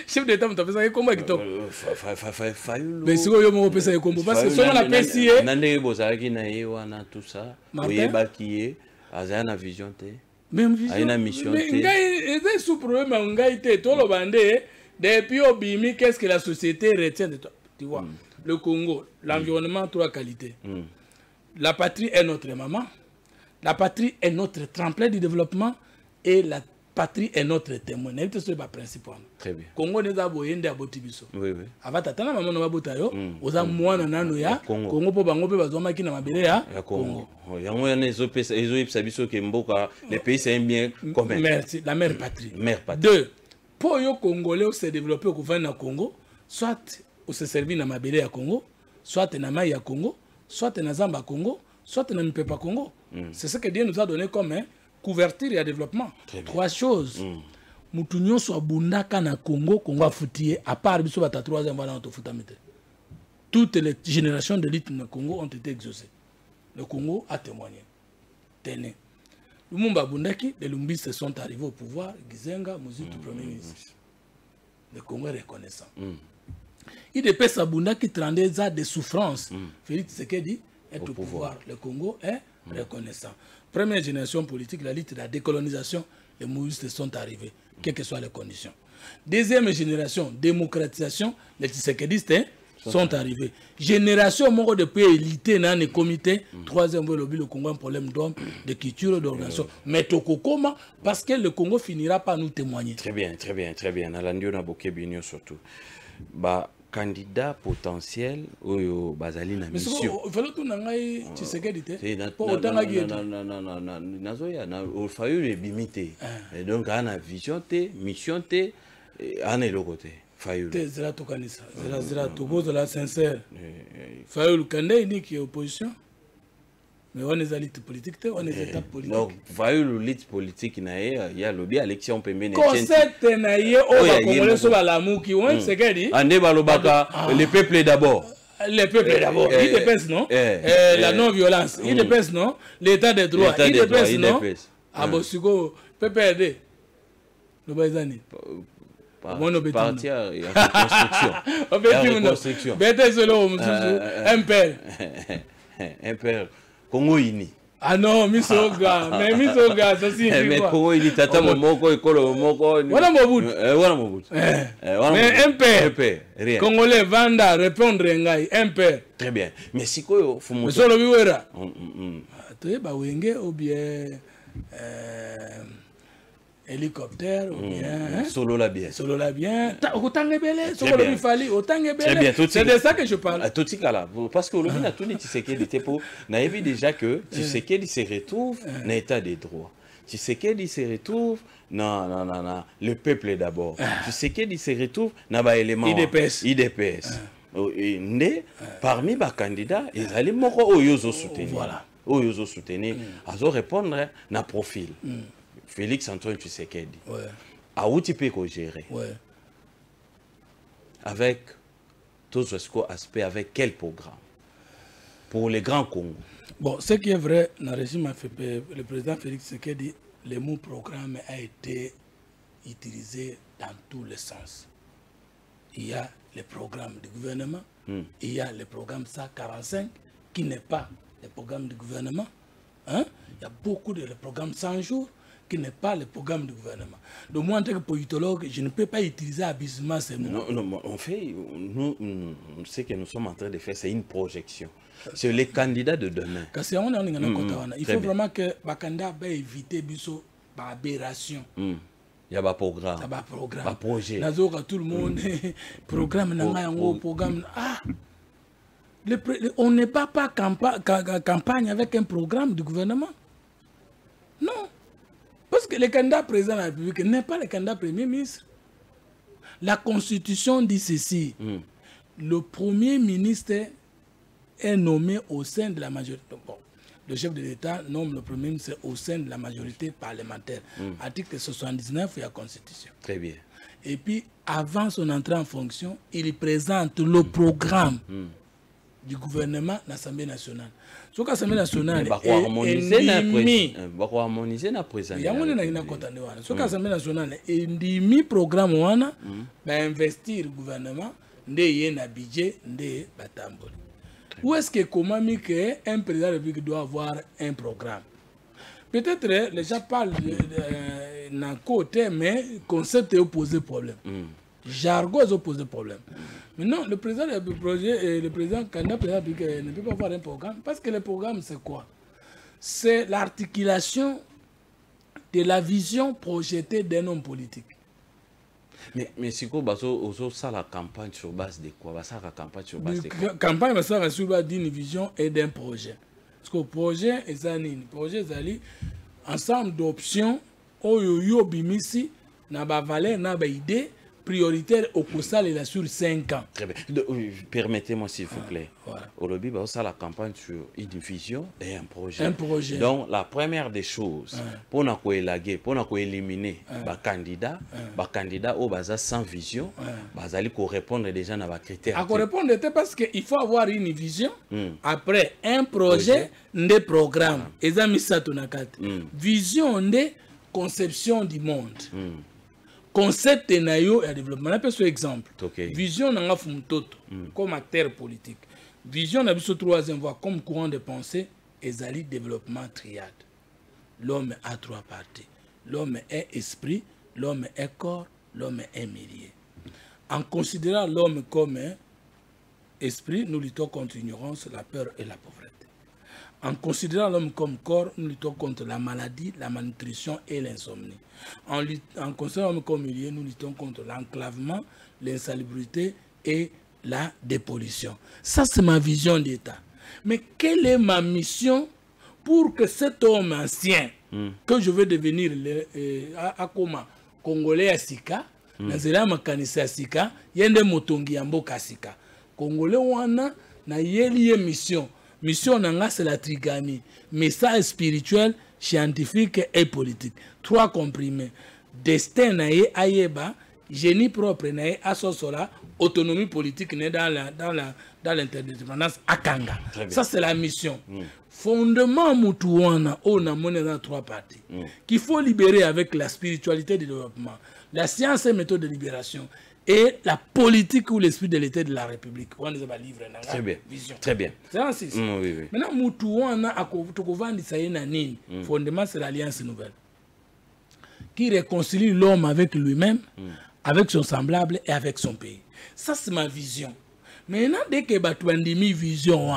Chef de l'État mtapesa yekombo kitoko. Mais siko yo mo pesa yekombo parce que selon la PCA. Nande bozaki na ye wana tout ça. Oyeba kiye azana vision te. Même vision. Aina mission te. Mais ngai eze sous problème ngai te tolo bande. Depuis Obimi, qu'est-ce que la société retient de toi? Tu vois, le Congo, l'environnement, trois qualités. La patrie est notre maman, la patrie est notre tremplin du développement et la patrie est notre témoin. C'est le principal. Très bien. Congo n'est pas boyé de Botibiso. Oui, oui. Avant, tata maman n'a pas botayo. Oza mwana nano ya Congo po bango pe bazoma ki na mabele ya Congo. Yango ya nezo pesa ezo ipsa biso ke mboka les pays c'est un bien commun. Merci, la mère patrie. Mère patrie. Deux. Pour les Congolais se développer au gouvernement Congo, soit on se servir dans mabele à Congo, soit dans maï à Congo, soit dans Zamba Congo, soit dans Mpepa Congo. C'est ce que Dieu nous a donné comme couverture et développement. Trois choses. Moutounio soit bundaka na Congo, Congo a foutu à part biso bata troisième fois dans notre foutamete. toutes les générations d'élites du Congo ont été exaucées. Le Congo a témoigné. Tenez. Lumumba Bundaki, les Lumbistes sont arrivés au pouvoir, Gizenga, Mobutu, Premier ministre. Le Congo est reconnaissant. Il dépêche Bundaki 32 ans de souffrance. Félix Tshisekedi est au pouvoir. Le Congo est reconnaissant. Première génération politique, la lutte de la décolonisation, les Mobutistes sont arrivés, quelles que soient les conditions. Deuxième génération, démocratisation, les Tshisekidistes sont arrivés. Génération mort de pays élité dans les comités. Troisième, le Congo a un problème d'hommes, de culture, d'organisation. Mais Tokokoma, parce que le Congo finira par nous témoigner. Très bien, très bien, très bien. Nalandio na boké binyo surtout. Bah, candidat potentiel au Bazali na mission. Il fallait tout n'engager Tshisekedi. Nazoya na au fayu le bimité. Donc on a vision té, mission té, on est le côté. Fayulu. Zera tokanisa. Zera togo de la sincère. Fayulu Kandé dit qu'il y a opposition. Mais on est à l'élite politique, on est étape politique. Donc Fayulu l'élite politique il y a lobby élection pembe. Concept naie au Congolais sur la lamour qui ont c'est qu'elle dit. Ande balobaka le peuple d'abord. Le peuple d'abord. Il dépêche non. La non-violence. Il dépêche non. L'état des droits. Il dépêche non. Abosiko PPRD. Le Baizani. Partir il y a construction. Un père. Un père. Congo ini. Ah non, Misoga. Mais Misoga, ça signifie quoi? Mais Congo ini tata moko ekolo moko. Voilà Mobutu. Voilà Mobutu. Mais un père. Congolais Vanda répondre ngai un père. Très bien. Mais si quoi faut monter. Mais solo biwera. Tu ba wenge ou bien hélicoptère ou bien solo la bien autant rebelle solo il fallait autant rebelle c'est de ça que je parle tout ça là parce que le vin a tout dit Tshisekedi était pour n'a vu déjà que Tshisekedi se retrouve dans l'état des droits Tshisekedi se retrouve non le peuple d'abord Tshisekedi se retrouve dans ba élément IDPS et parmi les candidats ils allaient moko oyozo soutenir voilà oyozo soutenir azo répondre na profil Félix Antoine Tshisekedi. Ouais. À où tu peux gérer? Ouais. Avec tous les aspects, avec quel programme? Pour les grands Congo. Bon, ce qui est vrai, dans le régime AFP, le président Félix Tshisekedi, le mot programme a été utilisé dans tous les sens. Il y a le programme du gouvernement, il y a le programme 145, qui n'est pas le programme du gouvernement. Hein? Il y a beaucoup de programmes 100 jours, qui n'est pas le programme du gouvernement. Donc moi, en tant que politologue, je ne peux pas utiliser abusivement ces mots. Non, on fait, ce que nous sommes en train de faire, c'est une projection. C'est les candidats de demain. Il faut vraiment que les candidats éviter l'aberration. Il y a un programme. Il y a un programme. Un projet. Tout le monde, programme, programme. Ah! On n'est pas campagne avec un programme du gouvernement. Non. Parce que le candidat président de la République n'est pas le candidat premier ministre. La Constitution dit ceci. Le premier ministre est nommé au sein de la majorité. Bon, le chef de l'État nomme le premier ministre au sein de la majorité parlementaire. Article 79 de la Constitution. Très bien. Et puis, avant son entrée en fonction, il présente le programme du gouvernement à l'Assemblée nationale. Ce que l'Assemblée nationale est programme investir le gouvernement, budget, où est-ce que comment un président de la République doit avoir un programme? Peut-être les gens parlent d'un côté, mais le concept est opposé problème. Jargon est opposé problème. Maintenant, le président du projet et le président candidat ne peut pas avoir un programme parce que le programme, c'est quoi? C'est l'articulation de la vision projetée d'un homme politique. Mais si vous avez la campagne sur base de quoi? La campagne sur base de quoi? La campagne sur base d'une vision et d'un projet. Parce que le projet est un ensemble d'options, il y a na valeur, na idée prioritaire au Kosal et sur 5 ans. Très bien. Permettez-moi s'il vous plaît. Au lobby, ça la campagne sur une vision et un projet. Un projet. Donc la première des choses, pour nous élaguer, pour nous éliminer, candidat au basa sans vision, bazali ko répondre déjà à nos critères. À répondre parce qu'il faut avoir une vision. Après un projet, des programmes. Vision de conception du monde. Concept na yo et développement. On appelle ce exemple. Vision na fumutoto comme acteur politique. Vision na biso troisième voie comme courant de pensée et zali développement triade. L'homme a 3 parties. L'homme est esprit, l'homme est corps, l'homme est milieu. En considérant l'homme comme esprit, nous luttons contre l'ignorance, la peur et la pauvreté. En considérant l'homme comme corps, nous luttons contre la maladie, la malnutrition et l'insomnie. En considérant l'homme comme milieu, nous luttons contre l'enclavement, l'insalubrité et la dépollution. Ça, c'est ma vision d'État. Mais quelle est ma mission pour que cet homme ancien, que je veux devenir Akoma, Congolais à Sika, Nazela Makanisi à Sika, Yende Motongi Yamboka Sika. Congolais wana na yeli mission. Mission nanga c'est la trigamie. Message spirituel, scientifique et politique. 3 comprimés. Destin nae ayeba, génie propre nae asosola, autonomie politique nae dans l'interdépendance akanga. Ça c'est la mission. Fondement mutuana on a monnaie dans 3 parties. Qu'il faut libérer avec la spiritualité du développement, la science et méthode de libération. Et la politique ou l'esprit de l'État de la République. On les a livré. Très bien. Vision. Très bien. C'est ainsi. Oui. Maintenant, Moutouana a fondement, c'est l'Alliance nouvelle. Qui réconcilie l'homme avec lui-même, avec son semblable et avec son pays. Ça, c'est ma vision. Maintenant, dès que tu as vision,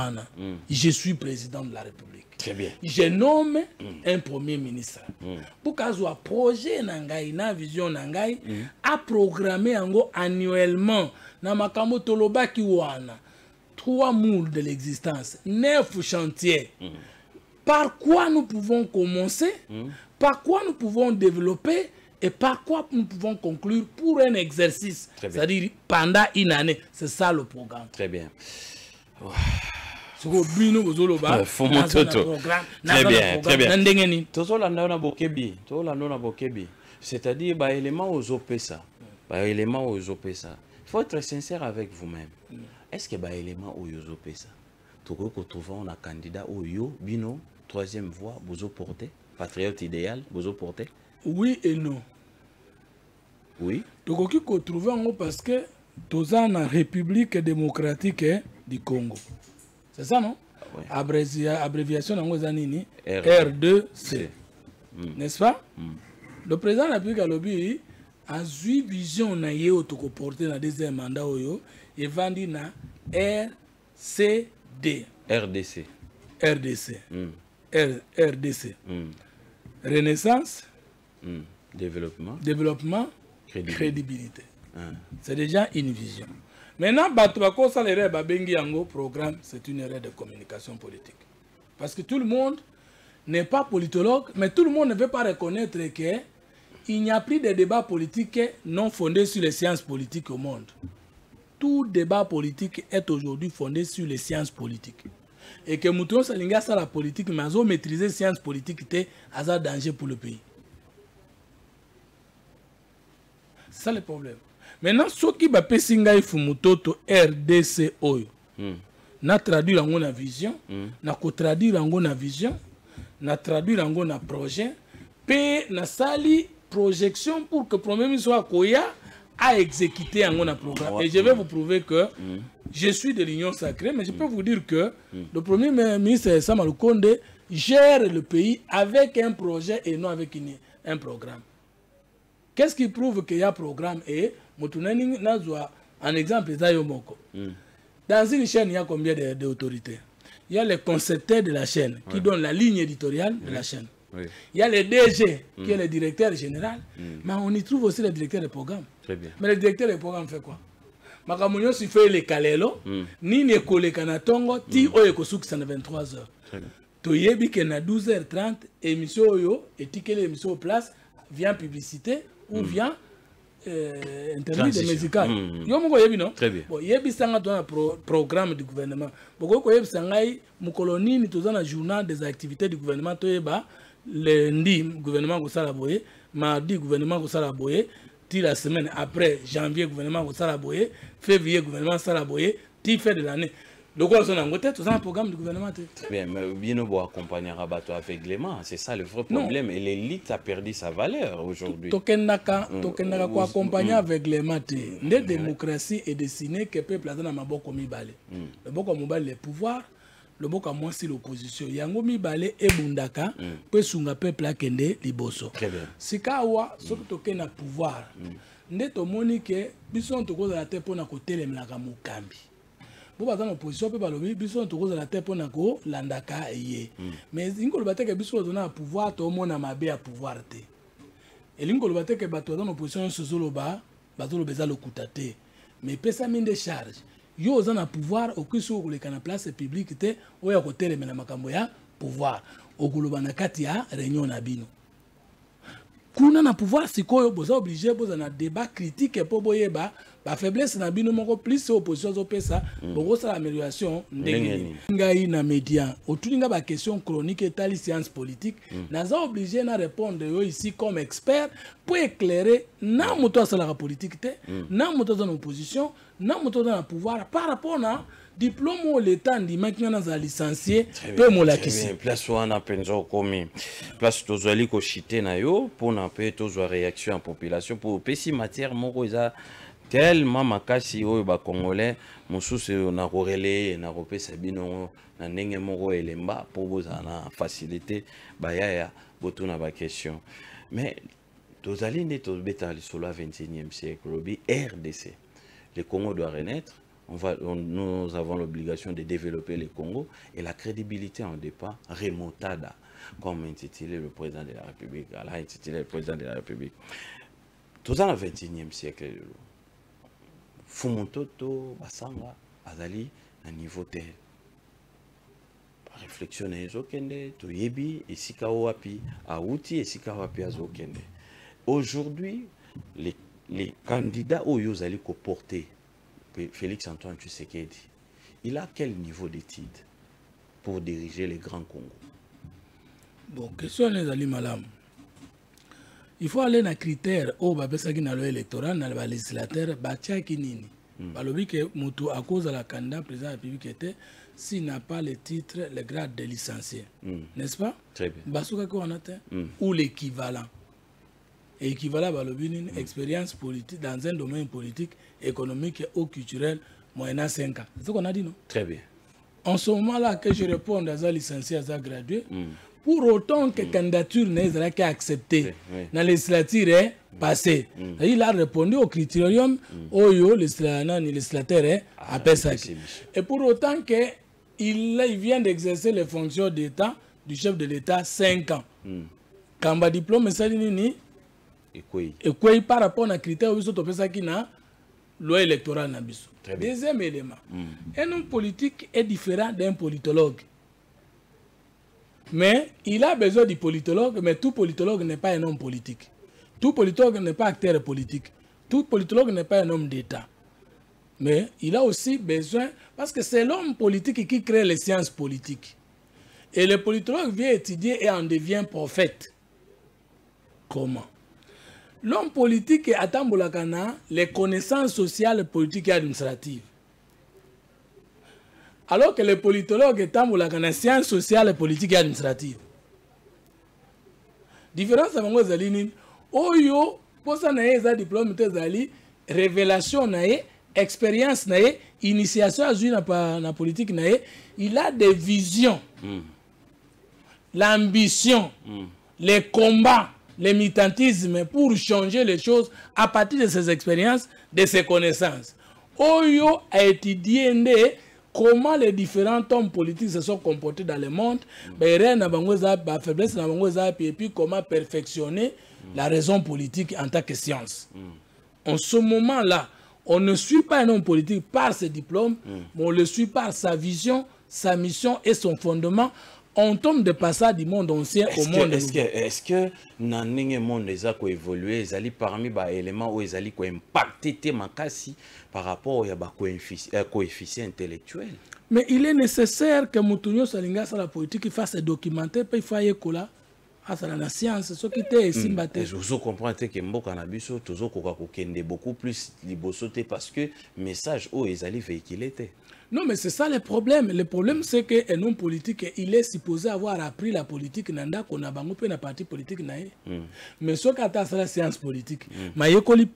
je suis président de la République. Très bien. Je nomme un premier ministre. Pour qu'il y ait un projet, une vision, à programmer annuellement. Dans ma Toloba qui wana 3 moules de l'existence, 9 chantiers. Par quoi nous pouvons commencer, par quoi nous pouvons développer et par quoi nous pouvons conclure pour un exercice. C'est-à-dire pendant une année. C'est ça le programme. Très bien. Très bien. C'est-à-dire, il faut être sincère avec vous-même. Est-ce que l'élément au Yozopesa, tu trouves un candidat au Yo, Bino, 3e voie, vous portez, patriote idéal, vous portez? Oui et non. Oui. Tu trouves un parce que tu as la République démocratique du Congo. C'est ça, non? Oui. Abréviation R2C. N'est-ce pas? Le président de la République a eu vision na yeo to porter na 2e mandat et vendu na RCD. RDC. RDC. Renaissance. Développement. Crédibilité. C'est déjà une vision. Maintenant, programme, c'est une erreur de communication politique. Parce que tout le monde n'est pas politologue, mais tout le monde ne veut pas reconnaître qu'il n'y a plus de débat politique non fondé sur les sciences politiques au monde. Tout débat politique est aujourd'hui fondé sur les sciences politiques. Et que Mouton Salinga, ça la politique, mais ils ont maîtrisé les sciences politiques, c'était un danger pour le pays. C'est ça le problème. Maintenant, ce qui va passer Fumutoto RDC Oyo, na traduire en une vision, na traduire en une vision, na traduire en un projet, puis na sali projection pour que le Premier ministre soit Koya à exécuter en un programme. Et je vais vous prouver que je suis de l'Union sacrée, mais je peux vous dire que le Premier ministre Samalou Konde gère le pays avec un projet et non avec un programme. Qu'est-ce qui prouve qu'il y a un programme et un exemple, dans une chaîne, il y a combien d'autorités? Il y a les concepteurs de la chaîne qui donnent la ligne éditoriale de la chaîne. Il y a les DG qui est le directeur général, mais on y trouve aussi le directeur de programme. Mais le directeur de programme fait quoi? Makamunyo si fait les kalelo, ni ne kole kanatongo, ti oye souk 23 heures. Toyebi que na 12h30, émission oyo, et tikele émission au place, vient publicité ou vient interlude musical. Yo moko yebi non? Très bien. Bon, yebi sanga dans programme du gouvernement. Boko ko yebi sanga mu colonie ni tozana journal des activités du gouvernement to yeba lundi gouvernement ko sala boye, mardi gouvernement ko sala boye, ti la semaine après janvier gouvernement ko sala boye, février gouvernement sala boye, ti fin de l'année. Le quoi son angoté, tout ça un programme du gouvernement. Très bien, mais bien nous accompagner Rabato aveuglément, c'est ça le vrai problème. Et l'élite a perdu sa valeur aujourd'hui. Tokenaka ko accompagner aveuglément. La démocratie est destinée que peuple a dans maboko mibale. Le boko mobile le pouvoir, le boko moi si l'opposition. Yango mibale e bundaka peut sunga peuple a kende liboso. Très bien. Sikawa soki tokena pouvoir. Nde tomoni ke biso to koza la te pona ko telemlaka mukambi. Pour dans l'opposition peut balobi biso to koza la te pona ko landaka eye. Mais ingolo bateke biso dona pouvoir to mona mabe ya pouvoir te. Et l'ingolo bateke bato dans l'opposition sozolo ba bazolo beza lokutate. Mais pesa minde charge. Yo ozana pouvoir okuso ko le kana place publique te oya ko telemela makambo ya pouvoir. Okoloba na kati ya réunion na bino. Kuna na pouvoir sikoyo boza obligé boza na débat critique pour boyeba ba faiblesse na bino moko plus opposition zo pesa boko sa amélioration ndenge ngai na média otuninga ba question chronique et science politique naza obligé na répondre yo ici comme expert pour éclairer na moto sa la politique te na moto dans opposition na moto dans le pouvoir par rapport na diplôme ou l'état ndi maintenant dans licencié peu mo la question place wana penzo komi place tozali ko chiter na yo pour na pe tozo réaction en population pour pesi matière moko za tellement makasi oyo ba congolais mosusu na korele na kopesa bino na ndenge moko elemba pour bozana facilité bayaya botuna ba question mais tozali ne tobeta lisolo 21e siècle lobi RDC le Congo doit renaître. Nous avons l'obligation de développer le Congo et la crédibilité en dépend remontada, comme intitulé le président de la République. Alors, intitulé le président de la République. Tout dans le 21e siècle, Fumontoto, Basanga, Azali, à niveau tel. Réflexionner Zokende, Toyebi, et Sikawapi, Aouti, et Sikawapi, Azokende. Aujourd'hui, les candidats au Yozali ko porter Félix Antoine Tshisekedi, il a quel niveau d'études pour diriger les grands Congo? Bon, question les ali malam. Il faut aller dans les critères au babesaki na loi électorale na la législateur batia kinini. Balobi que mutu à cause de la candidat président de la République était s'il n'a pas le titre, le grade de licencié. N'est-ce pas? Très bien. Basuka ko on atteint ou l'équivalent. Et équivalent à une expérience politique dans un domaine politique, économique ou culturel moyennant 5 ans. C'est ce qu'on a dit, non? Très bien. En ce moment-là, que je réponds à ça licencié, à ça gradué, pour autant que la candidature n'est pas acceptée, la législature est passée. Il a répondu au critérium où le législateur a passé. Et pour autant qu'il vient d'exercer les fonctions d'État, du chef de l'État, 5 ans. Quand il diplôme, c'est nini? Et quoi par rapport à critères où ils qui na loi électorale na biso. Deuxième élément, un homme politique est différent d'un politologue. Mais il a besoin du politologue, mais tout politologue n'est pas un homme politique. Tout politologue n'est pas acteur politique. Tout politologue n'est pas un homme d'État. Mais il a aussi besoin, parce que c'est l'homme politique qui crée les sciences politiques. Et le politologue vient étudier et en devient prophète. Comment? L'homme politique est à les connaissances sociales, politiques et administratives. Alors que le politologue est à sciences sociales, politiques et administratives. Différence avec moi, Zalini, Oyo, pour ça, il diplôme de révélation, expérience, initiation à la politique, il a des visions, l'ambition, les combats. Le militantisme pour changer les choses à partir de ses expériences, de ses connaissances. Oyo a étudié comment les différents hommes politiques se sont comportés dans le monde, faiblesse et puis comment perfectionner la raison politique en tant que science. En ce moment-là, on ne suit pas un homme politique par ses diplômes, mais on le suit par sa vision, sa mission et son fondement on tombe de passage du monde ancien au monde nouveau. Est-ce que dans le monde les a évolué, ils allaient parmi les éléments où ils allaient impacter makasi par rapport à coefficient intellectuel? Mais il est nécessaire que Moutounio Salinga sur la politique fasse documenter, puis il faut y aller à la science, ce qui était ici. Je comprends que Mboka Nabiso, toujours beaucoup plus libosoté parce que le message où ils allaient véhiculer. Non, mais c'est ça le problème. Le problème, c'est qu'un homme politique, il est supposé avoir appris la politique, nanda qu'on a bango na parti politique nae. Mais ce qui a la science politique, mais il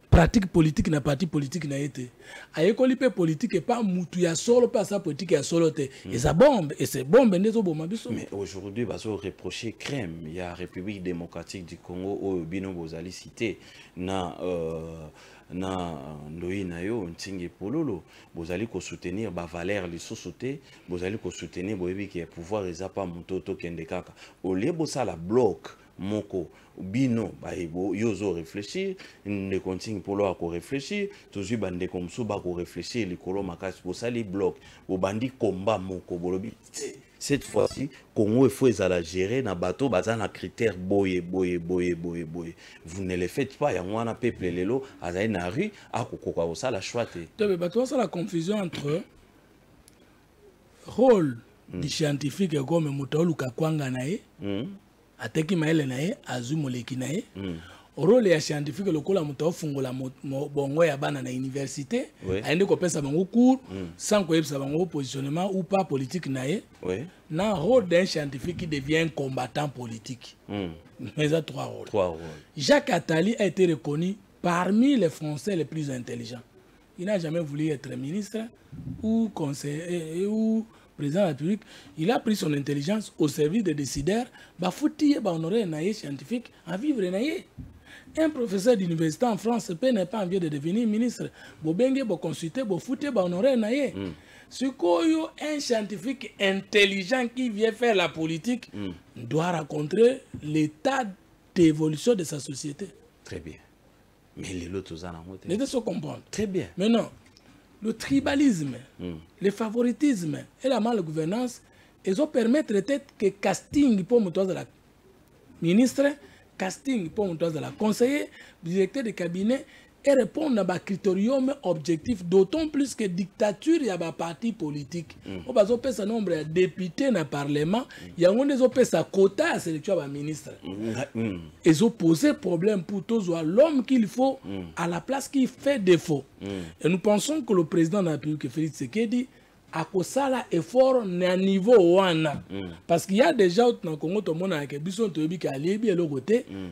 pratique politique na parti politique na été. Ayekoli pe politique pas mutu ya solo pas sa politique ya solo te. Et ça bombe et c'est bombe ndezo bomba biso. Mais aujourd'hui bazo reprocher crème, il y a République démocratique du Congo au bino bozali cité na ndoi na yo ntingi pololo bozali ko soutenir ba valeur les sociétés bozali ko soutenir boyebi ki pouvoir eza pas mutoto kende kaka au lieu bosala bloc moko bino baebo yozo réfléchir ne continue polo à réfléchir toujours bande comme ça ba ko réfléchir likolo makasi bosali bloc bobandi combat moko bolobi cette fois-ci Congo il faut la gérer na bateau baza na critère boye. Vous ne le faites pas, il y a un peuple lelo azali na rue a kokoka ça la choix te. Donc bateau ça la confusion entre rôle du scientifique comme Mutaulu Kakwanga nae ateki maele nae azumoleki nae rôle ya scientifique lokola muto fungola bongo ya bana na université aende ko pesa bango cours sans ko yebisa bango positionnement ou pas politique nae na rôle d'un scientifique qui devient un combattant politique. Mais ça trois rôles. Jacques Attali a été reconnu parmi les Français les plus intelligents. Il n'a jamais voulu être ministre ou conseiller ou président de la République. Il a pris son intelligence au service des décideurs. Bah fouti bah honorer naïe scientifique à vivre naïe. Un professeur d'université en France n'est pas envie de devenir ministre. Bobenge bo consulter bo fouti bah honorer naïe. Ce qu'un un scientifique intelligent qui vient faire la politique doit rencontrer l'état d'évolution de sa société. Très bien. Mais les autres en ont les deux se comprennent. Très bien. Mais non, le tribalisme, le favoritisme et la malgouvernance, ils ont permis peut-être que casting pour mon de la ministre, casting pour mon de la conseiller, directeur de cabinet, et répondre à un critérium objectif, d'autant plus que dictature, il y a un parti politique. On va faire un nombre de députés dans le Parlement, il y a un quota à sélection à ministre. Ils ont posé problème pour tous l'homme qu'il faut à la place qui fait défaut. Et nous pensons que le président de la République, Félix Tshisekedi, a causé l'effort à niveau 1. Parce qu'il y a déjà dans le Congo, tout le monde a dit que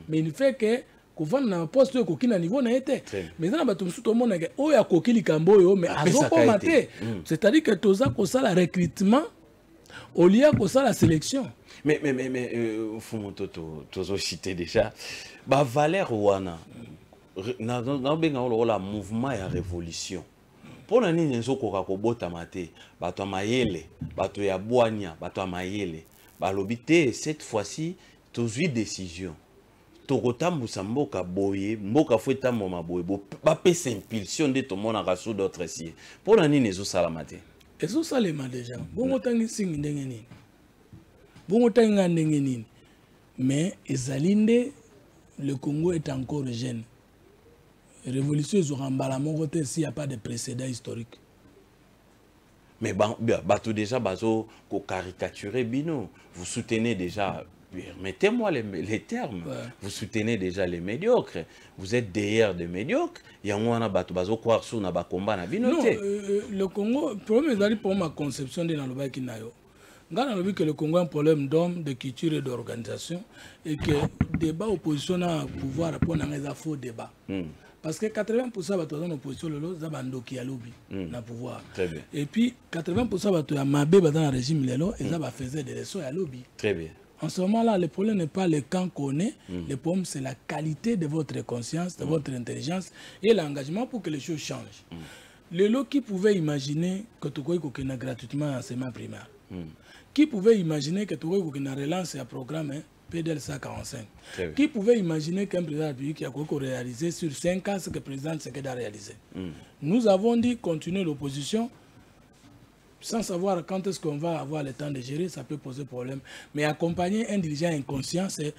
mais il fait que qu'on na poste ko kina niveau na été mais na bato musu to mona ke o ya kokili kamboyo mais azoko maté c'est-à-dire que toza ko ça la recrutement au lieu ko ça la sélection mais fumoto tozo cité déjà ba valeur wana na benga la mouvement ya révolution pour la nini nzokoka ko bota maté bato mayele bato ya bwanya bato mayele balobité cette fois-ci tozui décision Tokotambusa mboka boye, mboka foueta moma boye, ba pesa impulsion de tout monde à sous d'autres si. Pour la nini zo salamate. Ezo salema déjà. Bongo tangi singi ndenge nini. Bongo tangi ndenge nini. Mais ezalinde le Congo est encore jeune. Révolution ezorambala moko te s'il y a pas de précédent historique. Mais bato déjà bazo ko caricaturer bino. Vous soutenez déjà mettez-moi les termes. Vous soutenez déjà les médiocres. Vous êtes derrière des médiocres. Il y a un bateau croire sur na combat na binoté. Non, le Congo, le problème est pour ma conception de Naloba Kinayo. Quand on a vu que le Congo a un problème d'hommes, de culture et d'organisation, et que le débat opposition à pouvoir répondre à un faux débat. Parce que 80% de l'opposition, c'est un qui a lobby dans le pouvoir. Et puis 80% de Mabé dans le régime, ils faisaient des leçons à lobby. Très bien. En ce moment-là, le problème n'est pas le camp qu'on est, le problème c'est la qualité de votre conscience, de votre intelligence et l'engagement pour que les choses changent. Les lots qui pouvaient imaginer que tu as gratuitement un enseignement primaire, qui pouvait imaginer que tu as relancé un programme PDL 145, qui pouvait imaginer qu'un président de la République qui a réalisé sur 5 ans ce que le président Tshisekedi a réalisé. Nous avons dit continuer l'opposition. sans savoir quand est-ce qu'on va avoir le temps de gérer, ça peut poser problème. Mais accompagner un dirigeant inconscient, c'est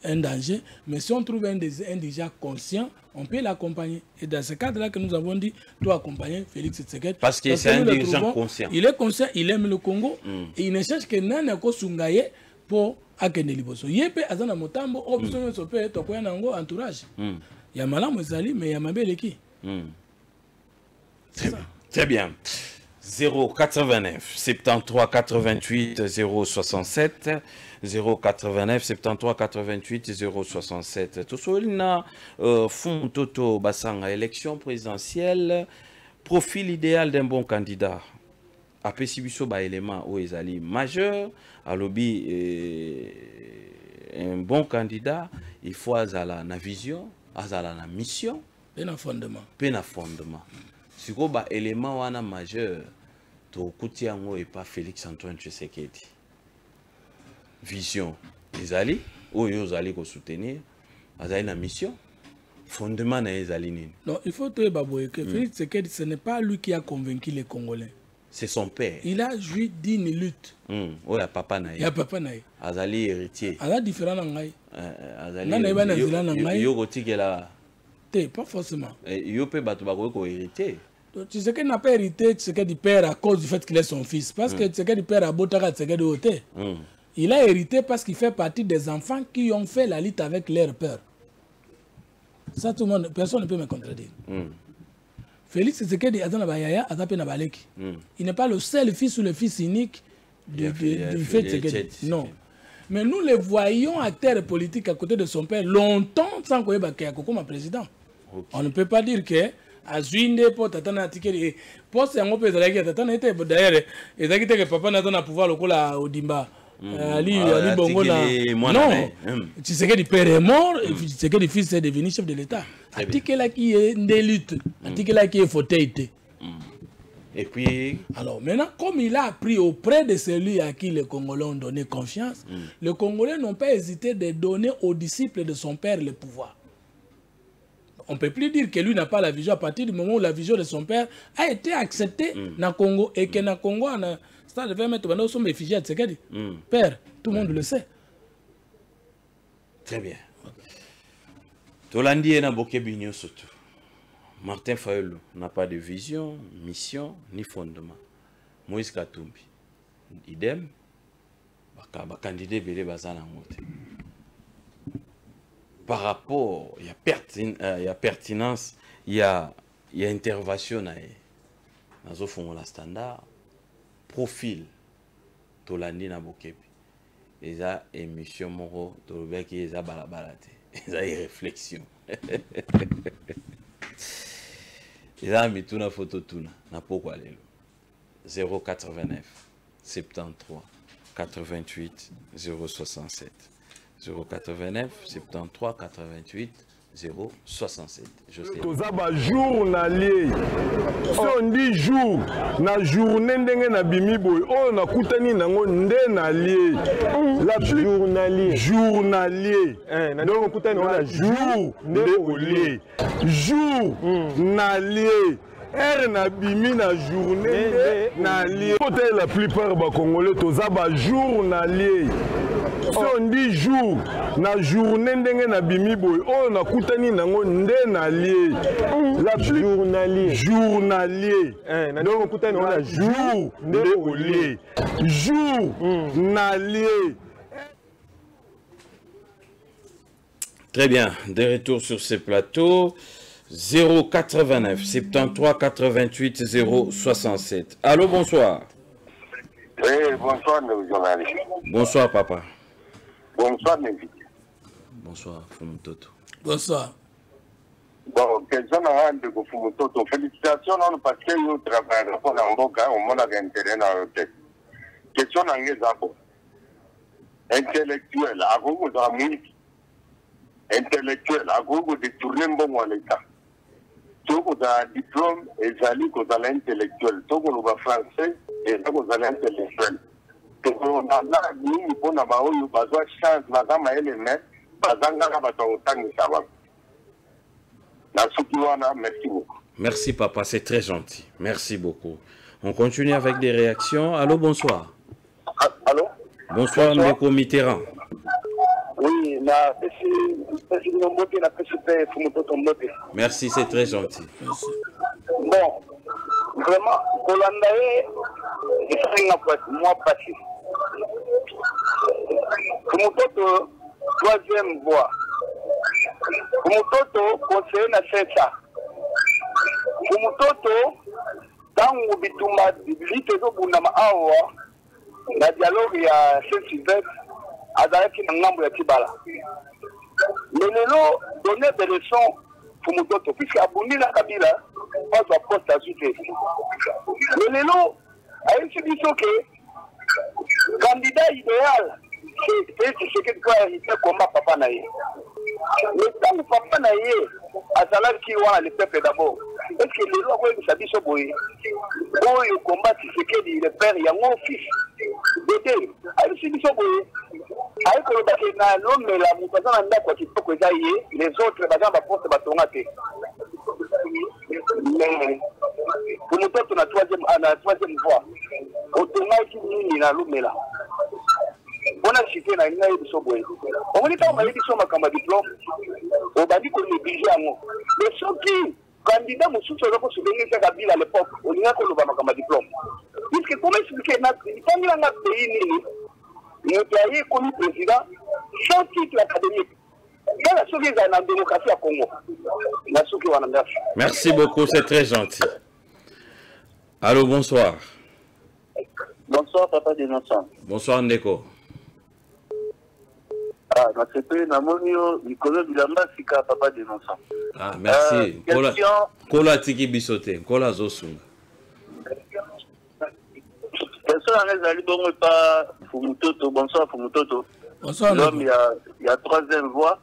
un danger. Mais si on trouve un dirigeant conscient, on peut l'accompagner. Et dans ce cadre-là que nous avons dit, toi accompagner Félix Tshisekedi. Parce que c'est un dirigeant conscient. Il est conscient, il aime le Congo. Et il ne cherche que Nanako Sungaye pour akende liboso. Yepe azana motambo, option sope tokoya nango entourage. Il y a malamu ezali, mais il y a mabeleki. Très bien. 089 73 88 067 089 73 88 067. Tout ça, fond Toto Basanga, élection présidentielle, profil idéal d'un bon candidat. Après Sibiso ba élément où ezali majeur, à lobby un bon candidat, il faut azala na vision, azala na mission, pena fondement. Pena fondement. Si ko ba élément wana majeur, to Koutiango et pas Félix Antoine Tshisekedi. Vision, ezali, ou yo zali ko soutenir, azali na mission, fondement na ezali nini. Non, il faut te babouer que Félix Tshisekedi, ce n'est pas lui qui a convaincu les Congolais. C'est son père. Il a joui d'une lutte. Oh, il y a papa naïe. Il y a papa naïe. Azali héritier. Azali différent naïe. Azali héritier. Yo rotike la. Pas forcément. Yo pe batu bako ko héritier. Tshisekedi n'a pas hérité Tshisekedi père à cause du fait qu'il est son fils. Parce que Tshisekedi père a Botaka Tshisekedi Ote. Il a hérité parce qu'il fait partie des enfants qui ont fait la lutte avec leur père. Ça, tout le monde, personne ne peut me contredire. Félix Tshisekedi Azana Bayaya Azape Nabaleki. Il n'est pas le seul fils ou le fils unique du fait Tshisekedi. Non. Mais nous le voyons acteur politique à côté de son père longtemps sans qu'on ait baké comme président. On ne peut pas dire que Azuinde pour tatana tikeli poste yango pe zalaki tatana était d'ailleurs ezaki te que papa n'a pas pouvoir lokola Odimba. Ali Bongo na non. Tshisekedi père est mort et Tshisekedi fils est devenu chef de l'État. Atikela qui est lutte, atikela qui est fauteuil. Et puis alors maintenant comme il a appris auprès de celui à qui les Congolais ont donné confiance, les Congolais n'ont pas hésité de donner aux disciples de son père le pouvoir. On ne peut plus dire que lui n'a pas la vision à partir du moment où la vision de son père a été acceptée dans le Congo et que dans le Congo, ça devait mettre nous sommes réfugiés à Tshisekedi. Père, tout le monde le sait. Très bien. Tolandi et Nabokebinyo surtout. Martin Fayulu n'a pas de vision, mission ni fondement. Moïse Katumbi, idem. Candidat Bélé Bazana Mote. Par rapport, il y a pertinence, il y a intervention dans le fond la standard, profil, Tolandi na Bokebi, et ça émission moro, Tolobeki et ça balabalate, et ça réflexion. Et ça mis tout na photo tout na pourquoi aller 089 73 88 067. 089 73 88 067. Je sais. Tozaba journalier. Si on dit jour, na journée ndenge na bimi boy, oh na kutani nango nde na lié. La journalier. Journalier. Donc kutani na jour nde olié. Jour na lié. Er na bimi na journée na lié. La plupart ba Congolais tozaba journalier. Si on dit jour, na journée ndenge na bimi boy, oh na kutani nango nde na lié. La journalier. Journalier. Donc kutani na jour nde olié. Jour na lié. Très bien, de retour sur ce plateau. 089 73 88 067. Allô, bonsoir. Oui, bonsoir, nos journalistes. Bonsoir, papa. Bonsoir, mes filles. Bonsoir, Fumutoto. Bonsoir. Bon, question à de Fumutoto. Félicitations, non, parce que nous travaillons pour l'Amboka, au monde a intérêt dans le texte. Question à l'exemple. Intellectuel, à vous, vous avez intellectuel, à vous, vous détournez bon l'État. Tout vous avez un diplôme et vous avez intellectuel. Tout vous avez français et vous avez intellectuel. Tout vous avez nous, pour nous avoir eu besoin de chance, madame, elle est mère, merci beaucoup. Merci, papa, c'est très gentil. Merci beaucoup. On continue avec des réactions. Allô, bonsoir. Allô? Bonsoir, Ndeko Mitterrand. Oui, merci, c'est très gentil. Merci. Bon, vraiment, Hollande, il fait un mois passé. Fumototo, troisième voie. Fumototo, conseiller na ça. Fumototo, tangu bituma vite zo bunama awa na dialogue ya Saint-Sylvestre azalaki na ngambo ya Kibala. Mais lelo donner des leçons pour Mutoto puisque abundi na Kabila pas sa poste à suite. Mais lelo aïsi biso que candidat idéal c'est ce que quoi il fait combat papa na ye. Mais tant papa na ye azalaki wana le peuple d'abord. Est-ce que les lois qui s'habillent sur Boye, Boye combat ce que le père, il y a mon fils. Bébé, allez sur Boye. Allez que le bateau n'a l'homme, mais la mouton n'a pas qui peut que les autres, les gens vont se battre. Mais pour nous tous, on a troisième voie. Automatique, il y a l'homme là. On a cité dans une aide sur Boye. On est en train de dire que ma diplôme, on va dire qu'on est obligé à moi. Mais ceux qui candidat Moussou sur le souvenir de Kabila à l'époque, on y a qu'on va comme diplôme. Puisque comment expliquer notre pays, notre pays comme président, sans titre académique. Dans la souris de la démocratie à Congo. La souris de la merci beaucoup, c'est très gentil. Allô, bonsoir. Bonsoir, papa de Nonsan. Bonsoir, Ndeko. Ah, c'est pas Namonio, Nicolas Bilamba, Sika, papa de Nonsan. Ah, merci. Kola tiki bisote, kola zosunga. Bonsoir Fumutoto. Bonsoir. L'homme, il y a troisième voie.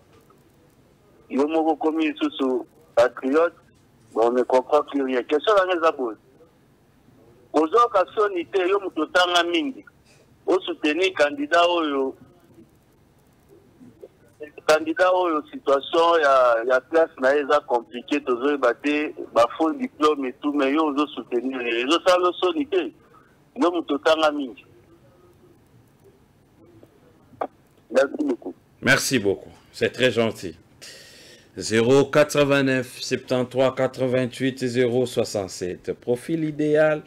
Il y a un commis sous patriote. Bon, on ne comprend plus rien. Question à les abos. Aux autres sonité, il y a un temps mingi. Au soutenir candidat au candidat aux situations, il y a classe naïsa compliquée, tous les battés, faux diplôme et tout, mais ils ont soutenu. Ils ont ça le sonité. Ils ont tout le temps. Merci beaucoup. Merci beaucoup. C'est très gentil. 089 73 88 067. Profil idéal.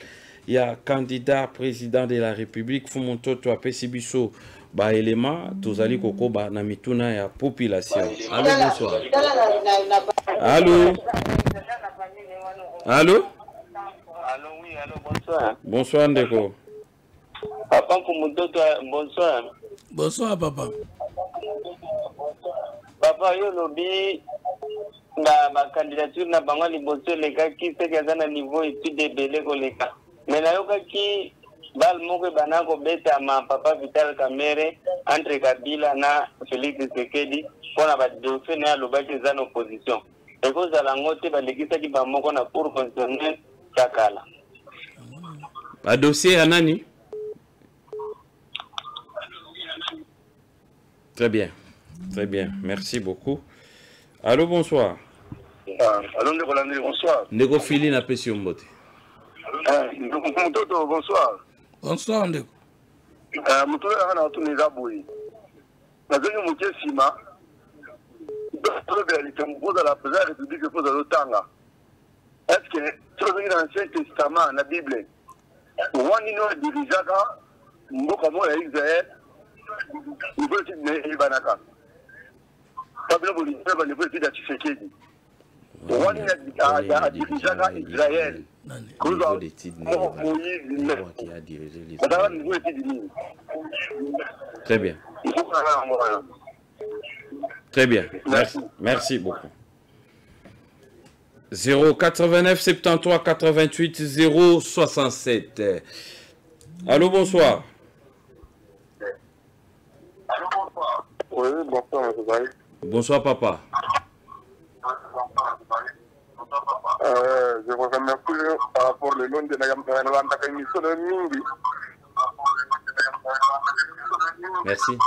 Il y a candidat président de la République. Fumontoto a Pesibiso. Ba élément, tous allez koko ba na mituna ya population. Allô, bonsoir. Allô. Allô. Allô, oui, allô, bonsoir. Bonsoir, Ndeko. Papa Fumontoto, bonsoir. Bonsoir, papa. Papa, yo lobi ma candidature na bango liboso leka ki se kaza na niveau étude belé koleka. Mais na yoka ki bal moko banako beta ma papa Vital Kamerhe entre Kabila na Félix Tshisekedi pona ba dossier na lobaki za opposition. Et cause à la ngote ba legisa ki ba moko na cour constitutionnelle Chakala. Ba dossier à nani? Très bien. Très bien. Merci beaucoup. Allô, bonsoir. Allô, Ndeko, bonsoir. Ndeko Fili na pesi mbote. Ndeko, bonsoir. Bonsoir, Ndeko. Mutu ana tu ni zabui. Na zeni muke sima. Dobre ali tembuza la présidence de la République pour le tanga. Est-ce que tu as vu dans l'Ancien Testament, la Bible, wani no dirigeaka mboka mo ya Israël, il veut dire banaka. Pablo Bolivia va le veut dire Tshisekedi. Wani a dirigeaka Israël. Très bien. Très bien. Merci, merci beaucoup. 089 73 88 067. Allô, bonsoir. Allô, bonsoir. Oui, bonsoir, bonsoir, papa. Je vous remercie par rapport au nom de la émission de Mingi. Merci.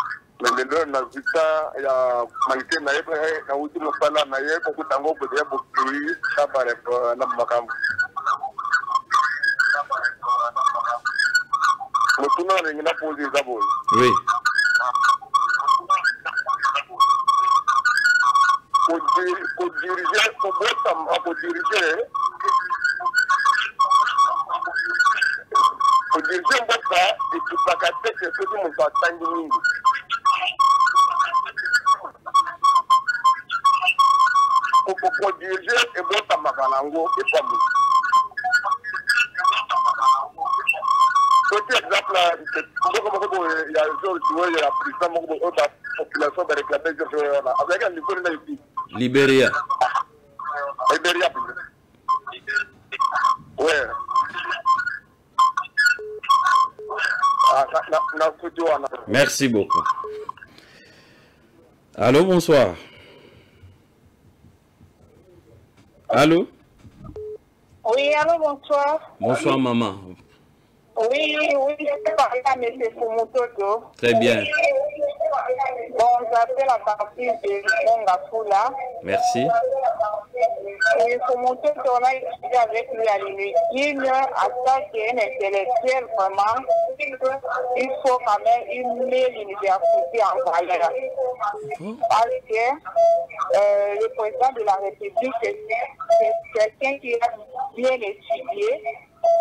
Mais le nom Nazita, il y a manqué naïf, il y a outil de fala naïf, beaucoup d'ango pour dire beaucoup de ça paraît la macam. Oui. Libéria. Merci beaucoup. Allô, bonsoir. Allô? Oui, allô, bonsoir. Bonsoir, maman. Oui, je parle à M. Fumototo. Très bien. Bon, j'appelle à partir de Mongafoula. Merci. Et Fumototo, on a étudié avec lui à l'INEKIN, à tant qu'un intellectuel, vraiment, il faut quand même une l'université en valeur. Parce que le président de la République, c'est quelqu'un qui a bien étudié.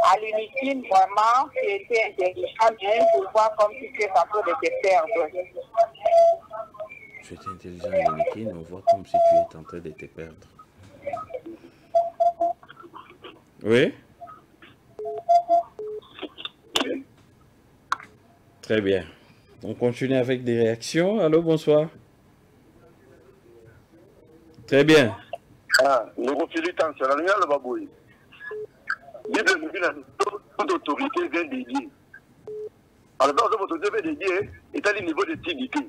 À l'UNIKIN, vraiment, c'était intelligent, bien pour voir comme tu fais ça peut te perdre. Tu es intelligent à l'UNIKIN, on voit comme si tu es en train de te perdre. Oui? Très bien. On continue avec des réactions. Allô, bonsoir. Très bien. Toute autorité vient dédier. Alors, dans votre autorité vient dédier, est à niveau de dignité.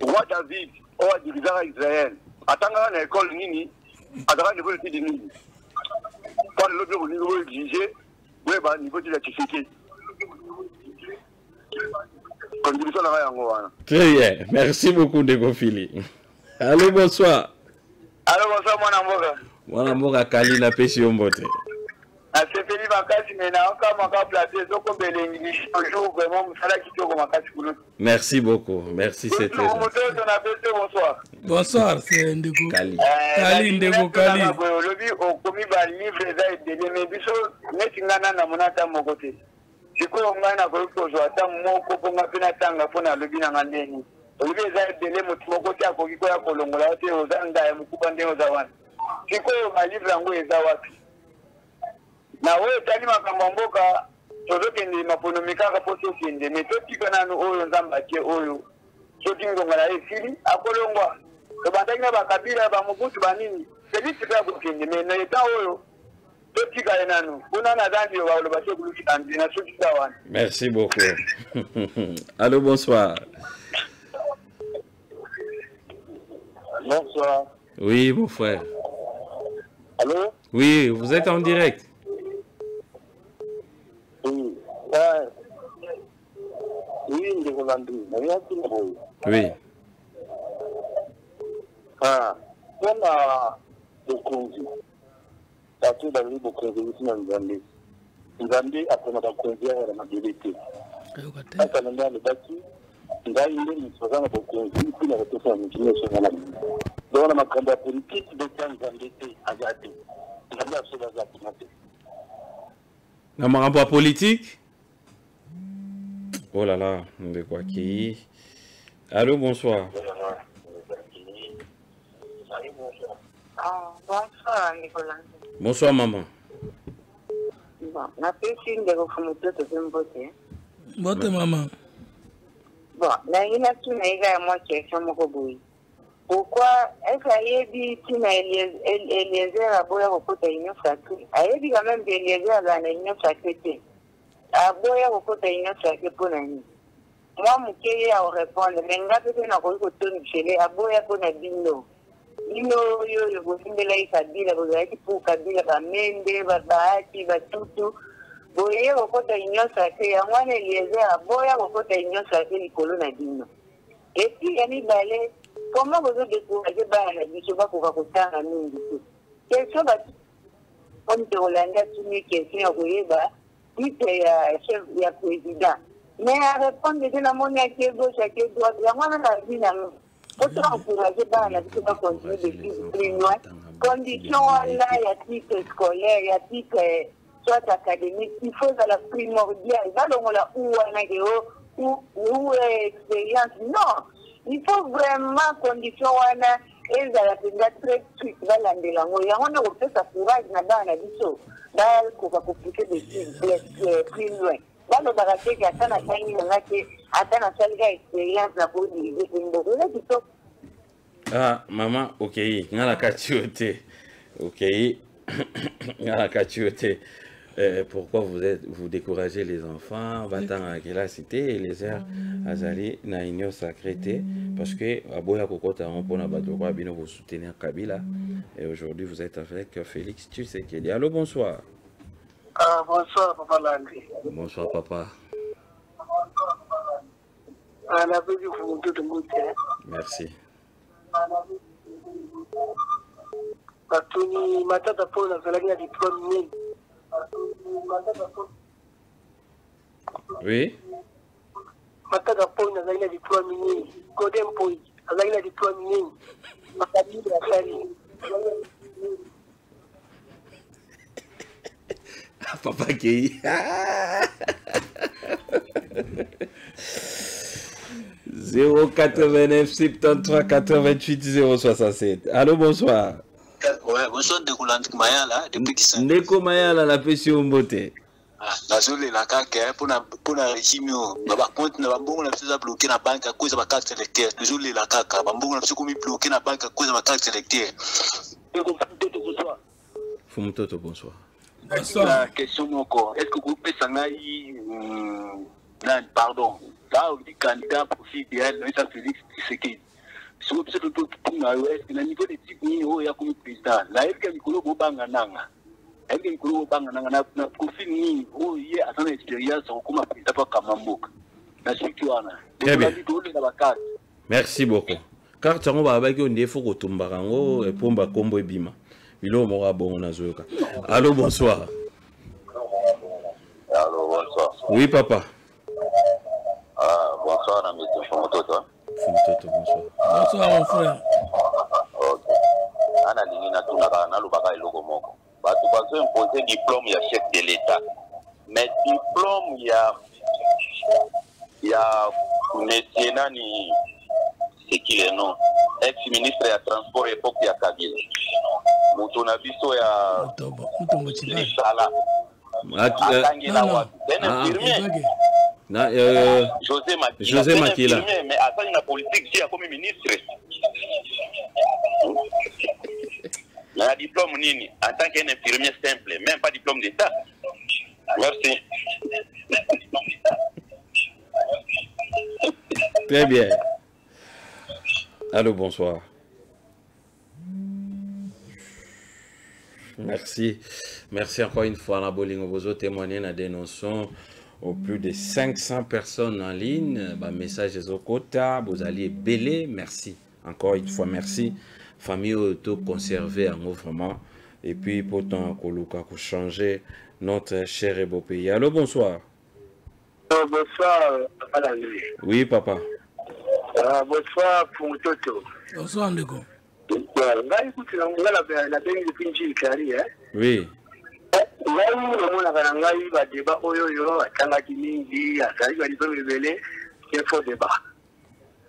Roi David, roi dirigeant à Israël, attendant à l'école Nini, attendant niveau de dignité. Quand le niveau exigé, oui, au niveau de la difficulté. Très bien. Merci beaucoup, Ndegofili. Allô, bonsoir. Allô, bonsoir, mon amour. Mon amour a Kali la pêche au mbote. C'est Félix Makasi, mais on va placer donc on peut l'éliminer toujours vraiment ça qui tourne Makasi. Merci beaucoup. Merci, c'est très gentil. Bonsoir. Bonsoir, c'est Ndego. Kali. Kali, Ndego, Kali. Lobi au commis ba livre ça et de mais biso netingana na monata mokote. Siko ngana ko ko zo ata moko ko ngapina tanga fona lobi na ngandeni. Lobi za dele mokote akoki ko ya kolongola te ozanga ya mukubande ozawana. Siko ma livre yango eza wapi? Na wewe tani makambo mboka tozokende maponomika ka poso kende metotika nanu oyo nzamba tie oyo soki ngongala efili akolongwa to bandanga bakabila ba mubutu banini selisi ka kukende me na eta oyo totika nanu kuna na dandi wa lo baso kuluki andi na soki dawan. Merci beaucoup. Allô, bonsoir. Bonsoir. Oui, mon frère. Allô? Oui, vous êtes en direct. Oui. Oui, Ndeko Landry. Oui. Kuna Bokonzi. Tatu Dali Bokonzi Wisina Nzambe. Nzambe akona Bokonzi ya mabilite. Hata nenda libaki. Ndai ile msozana Bokonzi kuna watoto wa mjini sana. Dona makamba politiki de Nzambe te azate. Nzambe asoba za kumate. Un rapport politique? Oh là là, de quoi qui? Allô, bonsoir. Bonsoir, Nicolas. Bonsoir, maman. Bon, la personne de Rofumototo Zembote. Bote, maman. Bon, la inatu na iga moi question moko boyi. Pourquoi est-ce qu'il y a Eliezer à Boya au côté de l'Union Ayebi quand même Eliezer à l'Union sacrée. À Boya au côté de l'Union sacrée pour l'année. Moi, mon cœur a répondu, mais n'a pas été encore au tour de chez à Boya pour la Dino. Dino, yo, vous avez là, il Kabila, vous avez pour Kabila, Mende, Babaki, Batutu. Boya au côté de l'Union sacrée, à moi, Eliezer à Boya au côté de l'Union sacrée, Nicolas Nadino. Et puis, il y a des balais. Comment vous avez découvert la question pour vous faire un nom? Question, on te relanda tout mes questions à Goyeba, titre chef ya président. Mais à répondre de la monnaie qui est gauche, qui est droite, la monnaie la vie n'a pas encouragé par la vie qui va continuer de vivre plus loin. Condition là, il y a titre scolaire, il y a titre soit académique, il faut à la primordiale. Là, on a où expérience. Non, il faut vraiment condition là. Et ça a été très strict dans l'anglais. Il y a un peu de courage dans la vie. Dans qu'on va compliquer de plus loin. Dans le baraté qui attend à faire une expérience la pour diriger une ah, maman, ok, on a la cachioté. Ok, on a la cachioté. Pourquoi vous découragez les enfants, va-t'en à la cité et les airs azali na union sacrée parce que à Boya Kokota on pona badoko bino vous soutenir Kabila et aujourd'hui vous êtes avec Félix Tshisekedi. Allô, bonsoir. Ah, bonsoir papa Landry. Bonsoir papa. Ah, la vie du fond de monde. Merci. Patuni matata pour la zalania du premier. Oui. Matata pour la zalania du premier. Godem pour la zalania du premier. Matadi la sali. Papa qui 089 73 88 067. Allô, bonsoir. Ouais, bonsoir de Koulandik Mayala, depuis qui sont. Ndeko Mayala, la pétion beauté. Ah, la zone la CAC, pour la régime, par contre, nous avons bloqué la banque à cause de ma carte électorale. Nous avons la CAC, nous avons bloqué la banque à cause de ma carte électorale. Fumutoto, bonsoir. La question encore, est-ce que vous pouvez s'en pardon, là, on dit candidat profil idéal, mais ça Félix Tshisekedi. Si vous pouvez tout est-ce que le niveau de type il y a comme président, là, est-ce que Nicolas Bobangananga, est-ce que Nicolas Bobangananga n'a profil ni où il y a son expérience comme président pour Kamambok. La situation. Très bien. Merci beaucoup. Car tu as un défaut que tu m'as et pour combo et bima. Bilo mora bon nazoka. Allô, bonsoir. Allô, bonsoir. Oui, papa. Ah, bonsoir, ami Fumutoto. Fumutoto, bonsoir. Bonsoir, mon frère. Ok. Ana lingina tunaka na lubaka iloko moko. Batu bazo imposer diplôme ya chef de l'État. Mais diplôme ya monsieur nani c'est qui le nom? Ex-ministre ya transport époque ya Kabila. Mutuna biso ya Mutombo Chibala. Sala. José Makila. Mais attends, la politique, c'est comme ministre. Mais un diplôme nini, en tant qu'un infirmier simple, même pas diplôme d'État. Merci. Très bien. Allô, bonsoir. Merci. Merci encore une fois. La Bolingo Bozo témoigner la dénonçons aux plus de 500 personnes en ligne. Message des Okota, vous allez belé. Merci. Encore une fois, merci. Famille auto conservée en vraiment. Et puis, pourtant, Koluka, pour changer notre cher et beau pays. Allô, bonsoir. Bonsoir, papa Landry. Oui, papa. Bonsoir, Fumutoto. Bonsoir, Ndeko. Oui. Ngai namonaka na ngai badeba oyo atangaki mingi azali baliso ebele efo deba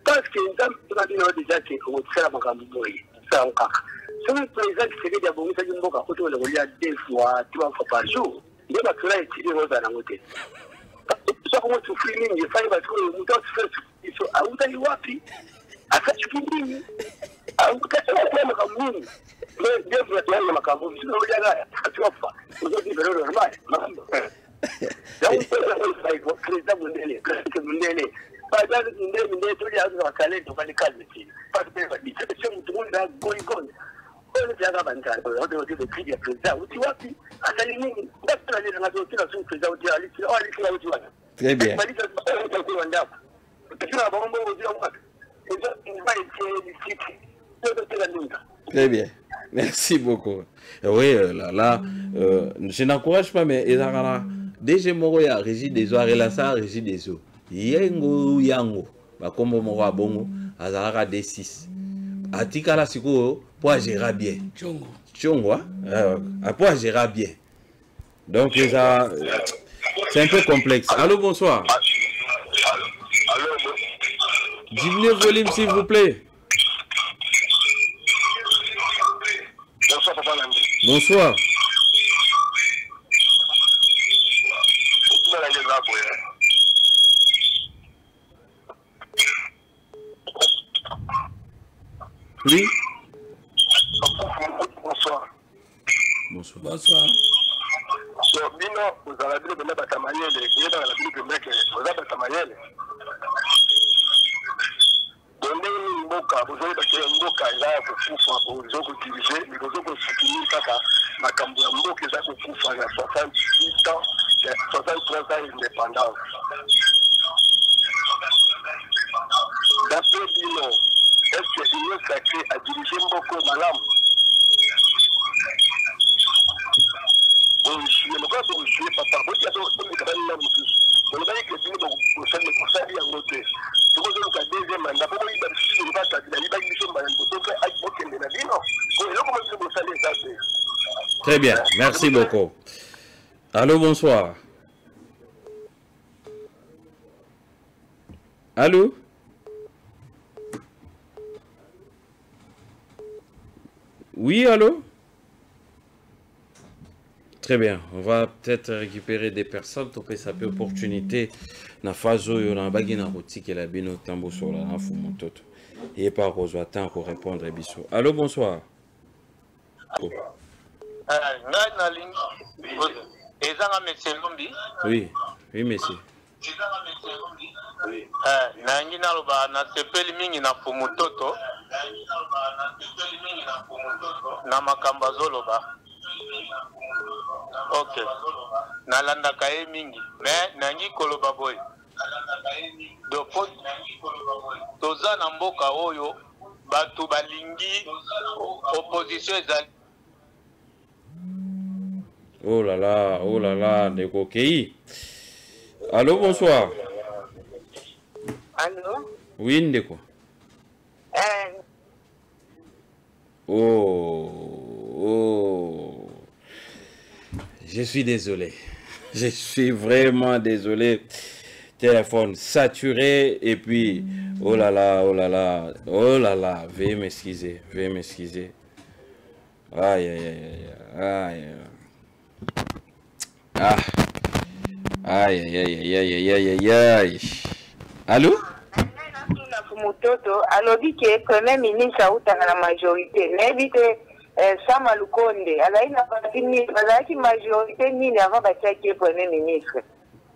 parce que nzambe tokabino déjà ke okosala makambo boye sango kaka soki président Tshisekedi abongisaki mboka ko tokola kolia 2 fois 3 fois par jour nde bato na etili kozala nango te soki mosufri mingi efali bato oyo moto asufri biso autali wapi asasuki nini autali makambo nini mais Dieu vous a donné makambo biso oyaga atofa aujourd'hui c'est normal donc président Mundele Mundele pas de Mundele tout les autres calés donc les calmes pas de c'est tout le monde a goïgon on est là bas on doit dire que le président tu vois puis à nini d'accord les gens qui sont président tu ali très bien très bien. Merci beaucoup. Oui, je n'encourage pas, mais DG moko ya régie des eaux relasa régie des eaux yengo yango bakombo moko abongo azalaka D6 atikala sikoyo po agérer bien chongo po agérer bien donc c'est un peu complexe. Allô, bonsoir. Diminuez le volume s'il vous plaît. Bonsoir. Oui. Bonsoir. Bonsoir. Bonsoir. Bino, vous avez dit que vous avez dit que vous avez donner mboka vous avez dit que mboka eza kufa pour diriger mais vous avez soutenir kaka makambo ya mboka eza kufa ya 68 ans 63 ans d'indépendance. D'après Bino, est-ce que l'Union sacrée a dirigé mboka malamu? Très bien, merci beaucoup. Allô, bonsoir. Allô? Oui, allô? Très bien, on va peut-être récupérer des personnes, topé sa peu opportunité na fazo yo na bagi na roti que la bino tambo sur la info montoto. Et pas rejoindre temps pour répondre à biso. Allô, bonsoir. Oui, oui, monsieur. Nangi naloba na sepeli mingi na fumutoto na makamba zoloba. Ok. Nalanda kaye mingi. Mais nangi koloba boy. Do pot toza na mboka oyo batu balingi opposition ezali. Oh là là, ndeko kei. Allô, bonsoir. Allô? Oui, ndeko. Oh. Je suis désolé. Je suis vraiment désolé. Téléphone saturé et puis oh là là. Veuillez m'excuser. Aïe. Aïe. Allô? Mutoto alobi ke premier ministre autanga na majorité mais Sama Lukonde alaina patini bazaki majorité nini avant batiaki premier ministre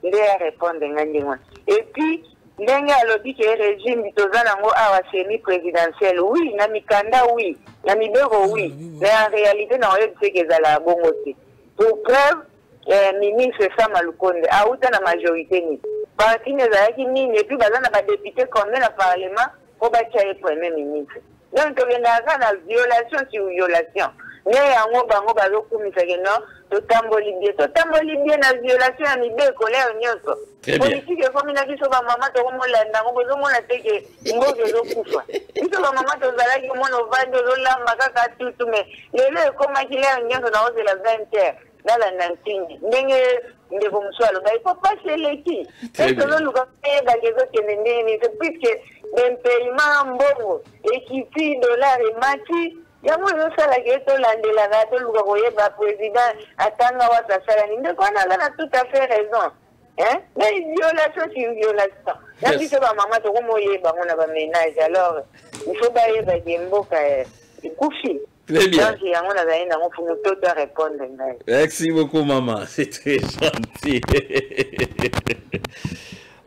nde ya répondre ngandingwa et puis ndenge alobi ke régime bitoza nango awa semi présidentiel oui na mikanda oui na mibero oui mais en réalité na oyo tsekeza bongo te pour preuve ministre Sama Lukonde auta na majorité ni parti nezalaki nini et puis bazana ba député combien na parlement pour batiaki premier ministre. Donc, il y a une violation sur violation. Mais il y a un bien la violation à l'idée colère. Politique, comme il a dit sur ma maman, tu as maman, il faut pas se l'équipe. C'est que nous d'un paiement bon, équipe dollar et mati. Il y a moins de ça la question de la rate, le président attend à sa saline. Donc on a tout à fait raison. Hein? Mais violation, c'est une violation. La vie, c'est ma maman, tu on a un ménage. Alors, il faut pas y avoir des mots qui couchent. Très bien. Merci beaucoup, maman. C'est très gentil.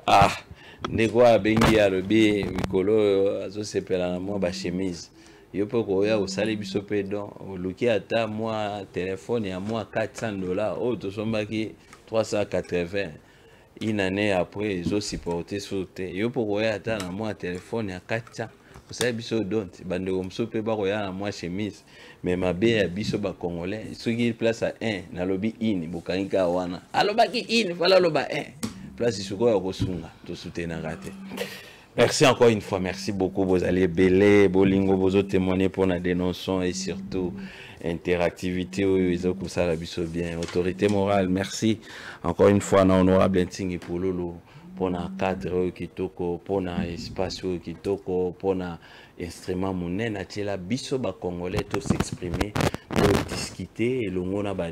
Ah, Negwa Bengi a le bien, Mikolo, Azo Sepela, moi, ma chemise. Yo peux courir au salaire du sopédon, au loquet à moi, téléphone et à moi $400. Oh, tout son qui 380. Une année après, ils ont supporté sauter. Yo peux courir à moi, téléphone et à 400. ça biso don't bande comme so pe ba roya na moi chemise mais ma be biso ba congolais ce qui place à 1 na lobby in bokanika wana alobaki in voilà loba 1 place isoko ya kosunga to soutenir raté. Merci encore une fois, merci beaucoup vous allez belé bolingo bozo témoigner pour la dénonçant et surtout interactivité ils ont ça la biso bien autorité morale. Merci encore une fois na honorable Ntingi pour lolo pour na cadre kitoko pour na espace kitoko pour na instrument monene atela biso ba congolais to s'exprimer to discuter et longona ba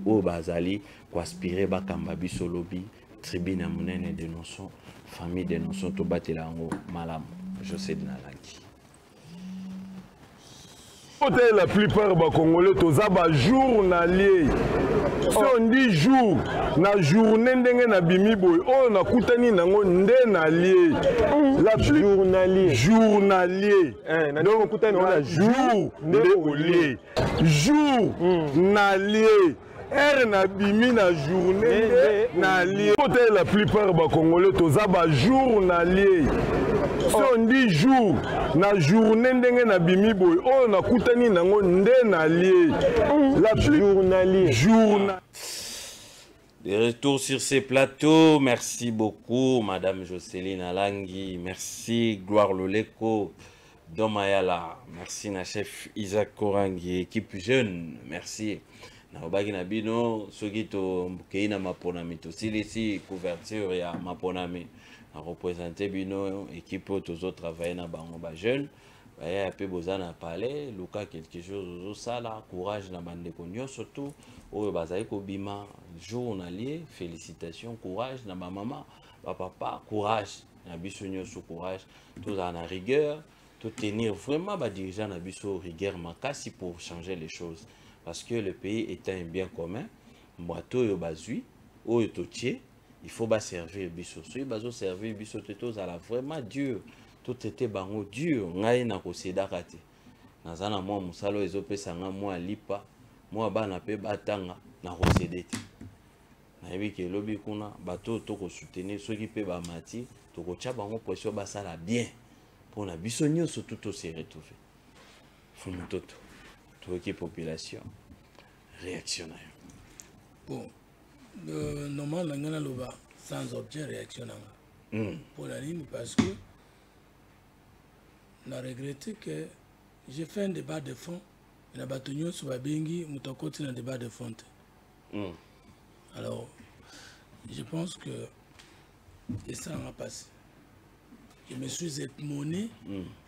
o bazali ko aspirer ba kamba biso lobby tribune monene dénonçant famille dénonçant to batela ngo malamu je sais de nalangi. La plupart des Congolais sont journaliers. Si on dit jour, na journée na bimi boy, oh na kutani nango nde na lié. La journalier. Journalier. Donc kutani na jour nde lié. Jour na lié. Na bimi na journée na lié. La plupart des Congolais sont journaliers. Si on dit jour, na journée na bimi boy, oh na kutani nango nde na lié. La journalier. De retour sur ces plateaux, merci beaucoup Madame Jocelyne Alangi, merci Gloire Loleko, Domayala, merci na chef Isaac Korangi, équipe jeune, merci. Na obaki na bino soki to keina maponami to silisi couverture ya maponami na représenter bino équipe tous autres travailler na bango ba jeune ba ya pe bozana parler luka quelque chose au sala courage na bande konyo surtout oyo bazali ko bima journalier félicitations courage na ba maman ba papa courage na biso nyoso courage tout en rigueur tout tenir vraiment ba dirigeant na biso rigueur makasi pour changer les choses. Parce que le pays est un bien commun, boato yo bazui, oyo totier, il faut ba servir biso. Si bazo servir biso tetos à la vraiment dur, tout était bango dur, ngai na ko sedakate. Nazana moi musalo ezopesa nga moi lipa, moi bana pe batanga na ko sedete. Na yebi ke lobi kuna bato to ko soutenir ceux qui pe ba mati, to ko tcha bango pression ba sala bien. Pour na biso nyoso tout se retrouver. Fumutoto. Toute la population réactionnaire. Bon, normalement, on a sans objet réactionnaire. Pour la ligne, parce que on a regretté que j'ai fait un débat de fond. On a battu sur la Bengi, on a continué un débat de fond. Alors, je pense que et ça va passer. Je me suis étonné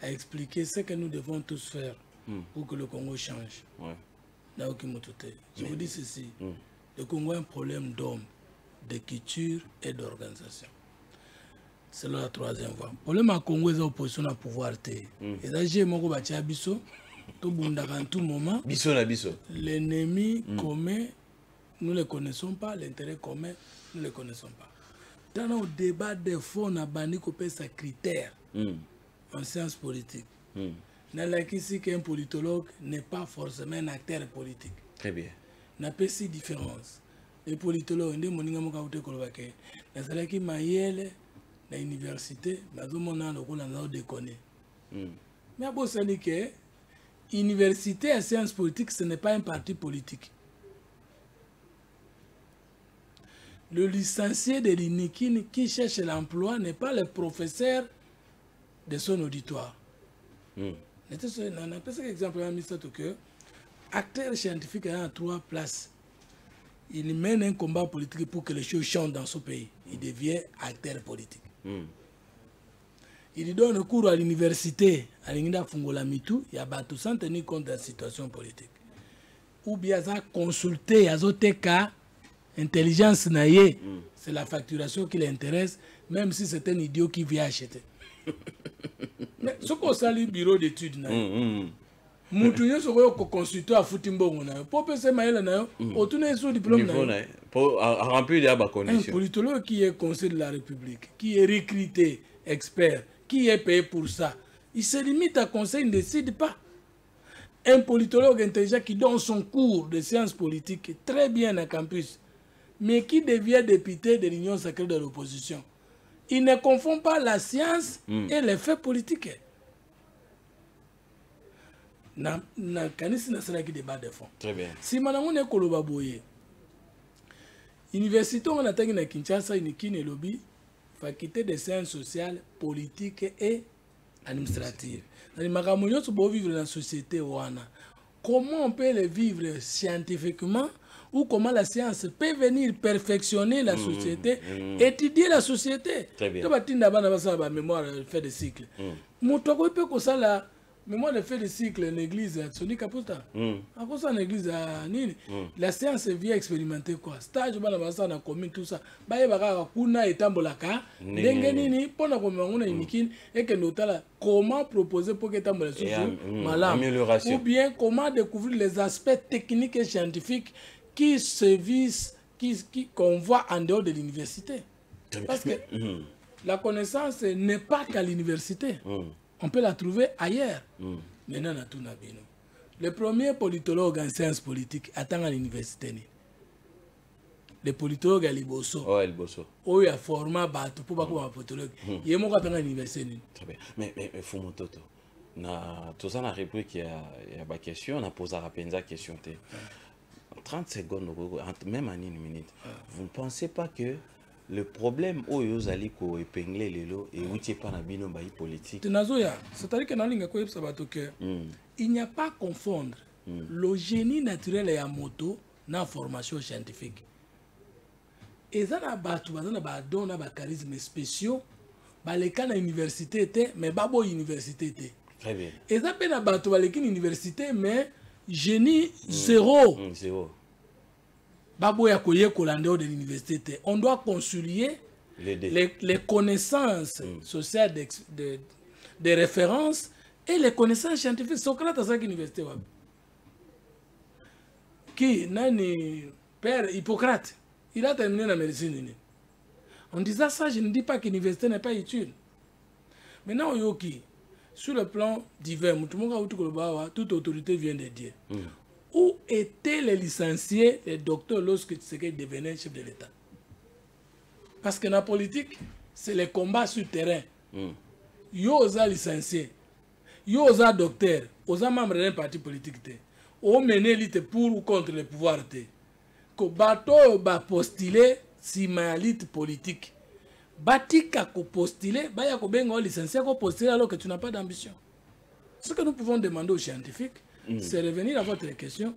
à expliquer ce que nous devons tous faire pour que le Congo change. Je vous dis ceci, le Congo a un problème d'hommes, de culture et d'organisation. C'est la troisième fois. Le problème à Congo, c'est l'opposition à pouvoir. Et là, j'ai mon gars Bisso, tout en tout moment. L'ennemi commun, nous ne le connaissons pas, l'intérêt commun, nous ne le connaissons pas. Dans nos débats de fond, on a banni sa critère en sciences politiques. Ici qu'un politologue n'est pas forcément un acteur politique. Très bien. N'a pas si différence. Les politologues, ils ont dit que la université, mais bon, ça dit que l'université à sciences politiques, ce n'est pas un parti politique. Le licencié de l'INIKIN qui cherche l'emploi n'est pas le professeur de son auditoire. Par exemple, acteur scientifique a 3 places. Il mène un combat politique pour que les choses changent dans ce pays. Il devient acteur politique. Il donne cours à l'université, à l'Inda Fungolamitu, il y a tout sans tenir compte de la situation politique. Ou bien il a consulté, à cas, intelligence naïe, c'est la facturation qui l'intéresse, même si c'est un idiot qui vient acheter. Mais ce qu'on s'allie bureau d'études, Moutouye se consulter à Foutimbo, pour passer maïla na autour sous diplôme pour remplir les conditions. Un politologue qui est conseiller de la République, qui est recruté expert, qui est payé pour ça, il se limite à conseil, il ne décide pas. Un politologue intelligent qui donne son cours de sciences politiques très bien à campus, mais qui devient député de l'Union sacrée de l'opposition. Il ne confond pas la science et les faits politiques. na kanisi na sala ki débat de fond. Très bien. Si manangone koloba boye. Université on attaque na Kinshasa une lobby faculté de sciences sociales, politiques et administratives. Dans makambo nyonso bo vivre dans la société wana. Comment on peut le vivre scientifiquement ou comment la science peut venir perfectionner la société, étudier la société. Très bien. Tu vas tinda bana basa ba mémoire fait de cycle. Mutoko peut ko ça la mémoire de fait de cycle l'église Soni Kaputa. À cause de l'église nini. La science vient expérimenter quoi. Stage bana basa na commune tout ça. Ba ye baka kuna etambolaka ndenge nini pona ko manguna inikini et que notala comment proposer pour que etambola malam ou bien comment découvrir les aspects techniques et scientifiques qui se visent, qu'on voit en dehors de l'université. Parce que la connaissance n'est pas qu'à l'université. On peut la trouver ailleurs. Maintenant, on a tout nabino. Le premier politologue en sciences politiques attend à l'université. Le politologue à Liboso. Oh, Liboso. Oh, il y a format bateau pour pas comme un politologue. Il est mon à l'université. Très bien. Mais Fumototo, na tout ça, on a repris qu'il y a ma question, on a posé à la question. 30 secondes, même en une minute, vous ne pensez pas que le problème où vous allez épingler les lots et où tu n'es pas dans le politique? C'est-à-dire que il n'y a pas à confondre le génie naturel et la moto dans la formation scientifique. Et ça, il y a des charismes spéciaux, les cas de l'université, mais pas de l'université. Très bien. Et ça, il y a des université, mais génie zéro. Zéro. De l'université. On doit concilier les connaissances sociales de référence et les connaissances scientifiques. Socrate à l'université. Qui nani père Hippocrate, il a terminé la médecine. En disant ça, je ne dis pas que l'université n'est pas utile. Maintenant, sur le plan divers, toute autorité vient de dire. Où étaient les licenciés, les docteurs, lorsque Tshisekedi devenait chef de l'État? Parce que dans la politique, c'est les combats sur le terrain. Yo osa licencié, yo osa docteur, osa membre d'un parti politique. On mène l'élite pour ou contre le pouvoir. Que bateau va postuler si ma élite politique. Batika ko postuler, baya ko benga licencié ko postuler alors que tu n'as pas d'ambition. Ce que nous pouvons demander aux scientifiques, c'est revenir à votre question,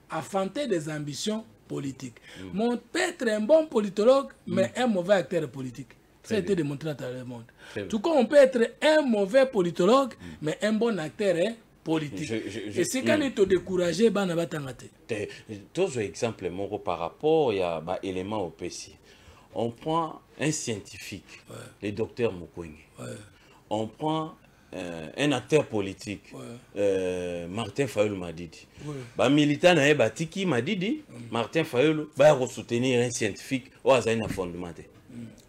affronter des ambitions politiques. Mon peut être un bon politologue, mais un mauvais acteur politique. Ça a été démontré à travers le monde. Tout comme on peut être un mauvais politologue, mais un bon acteur politique. Et c'est quand il te découragé, il va t'engager. D'autres exemples, par rapport à l'élément au PC. On prend un scientifique, le docteur Mukwege. On prend un acteur politique, Martin Fayulu Madidi. Militant Batiki Madidi, Martin Fayulu va soutenir un scientifique au hasard fondamenté.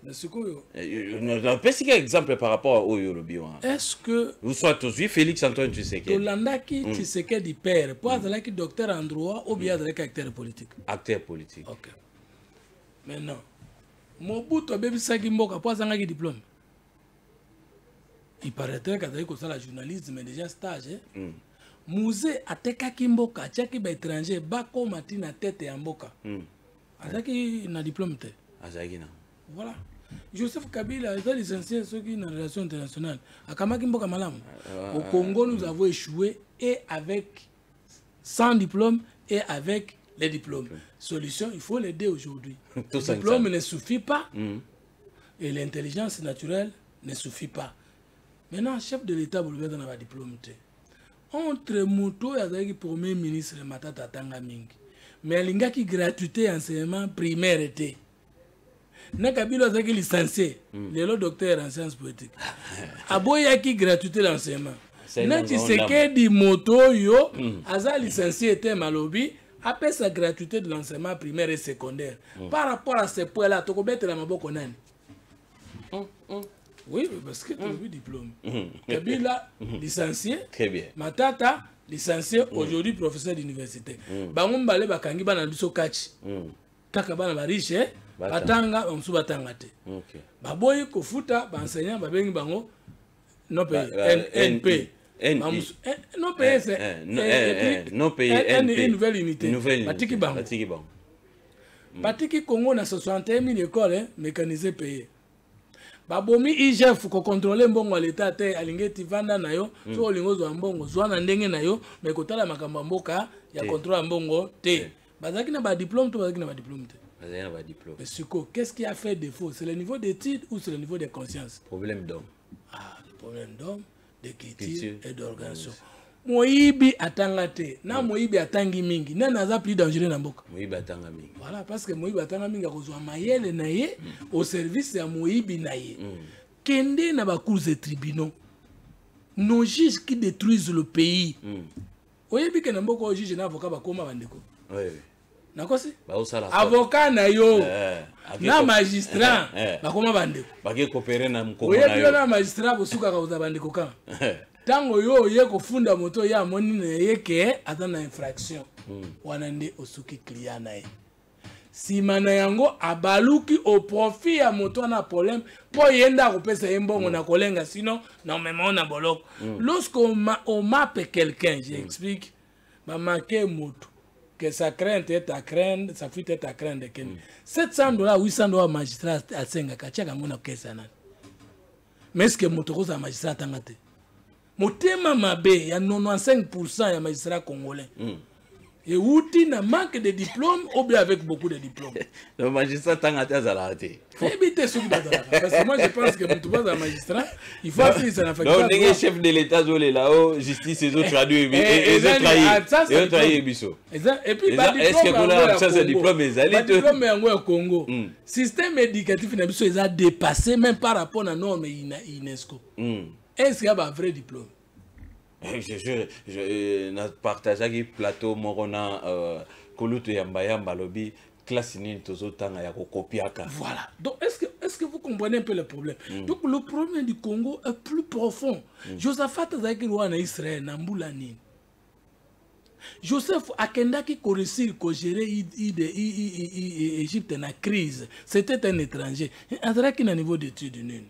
Est-ce que exemple par rapport au Yolobi. Est-ce que vous soit tous Félix Antoine Tshisekedi. Tolandaki Tshisekedi père, pour être docteur en droit ou bien être acteur politique? Acteur politique. Ok. Maintenant, Mobutu abebisaki mboka pour avoir un diplôme. Il paraîtrait que ça la journalisme mais déjà stage. Musée atekaki mboka, atiaki ba étranger bako matina tête ya mboka. Azaki na diplôme te. Azaki na. Voilà. Joseph Kabila est licencié dans les relations internationales. À Kamaki Mboka Malam. Au Congo, nous avons échoué et avec sans diplôme et avec les diplômes. Solution, il faut l'aider aujourd'hui. Le diplôme ne suffit pas et l'intelligence naturelle ne suffit pas. Maintenant, chef de l'État, vous devez avoir un diplôme. Entre Mouto et le premier ministre Matata Tanga Mingi. Mais il y a une gratuité enseignement primaire était. Nakabilo a été licencié, le docteur en sciences politiques. Aboya qui gratuité l'enseignement. Nati Tshisekedi moto yo, aza licencié était malobi, après sa gratuité de l'enseignement primaire et secondaire. Par rapport à ce point-là, tu peux mettre la maboko nani. Oui, parce que tu as eu diplôme. Kabila licencié, Matata licencié, aujourd'hui professeur d'université. Bangombale bakangi bana biso kachi. Kaka bana bariche. Batanga bamsu batanga te. Baboyi kofuta ba enseignant babengi bango no NP. Non payé, c'est non payé, une nouvelle unité. Batiki Bango. Batiki Congo na 61 000 écoles mécanisées payées. Babomi IGF ko contrôler mbongo à l'état te alingeti vanda na yo so olingo zo mbongo zo na ndenge na yo mais kotala makamba mboka ya contrôle mbongo te. Bazaki na ba diplôme to bazaki na ba diplôme te. Bazaki na ba diplôme. Mais Suko, qu'est-ce qui a fait défaut? C'est le niveau d'études ou c'est le niveau de conscience? Problème d'homme. Ah, le problème d'homme, d'écriture et d'organisation. Moïbi atangate, na Moïbi atangi mingi, na naza plus dangereux na mboka. Moïbi atanga mingi. Voilà, parce que Moïbi atanga mingi a kozwa mayele na ye au service ya Moïbi na ye. Kende na ba cours de tribunaux. Nos juges qui détruisent le pays. Oyebi ke na mboka o juge na avocat ba koma bandeko. Oui. Nakosi? Avocat na yo. Na magistrat ba koma bandeko. Ba ke coopérer na mkongo na yo. Oyebi na magistrat bosuka ka uza bandeko ka. Tango yo ye kofunda moto ya moni na ye ke atana infraction wana nde osuki client na ye sima na yango abaluki au profit ya moto na problème po yenda kopesa ye mbongo na kolenga sinon normalement na boloko lorsqu'on mappe quelqu'un j'explique ma marqué moto que sa crainte est ta crainte sa fuite est ta crainte de ken $700 $800 magistrat à senga kachaka ngona kesa na mais est-ce que moto ko sa magistrat tangate Motema mabe ya 95% ya magistrat congolais. Et outi na manque de diplôme ou bien avec beaucoup de diplômes. Le magistrat tangate azalate. Évitez ce que parce que moi je pense que pour tout un magistrat, il faut que ça n'affecte pas. Donc les chefs de l'état zolé là-haut, justice les autres traduit et ils trahissent biso. Et puis est-ce que qu'on a absence de diplôme les diplôme au Congo. Système éducatif na biso ils a dépassé même par rapport à normes UNESCO. Est-ce qu'il y a un vrai diplôme? Je partage avec le plateau Morona Kolutu Yamba Lobby classe ni tozo tanga ya kopiaka. Voilà. Donc est-ce que vous comprenez un peu le problème? Donc le problème du Congo est plus profond. Josaphat Zaki Rwanda Israël Nambula ni. Joseph Akendaki ko réussir ko gérer Égypte na crise. C'était un étranger. Azraki na niveau d'études nul.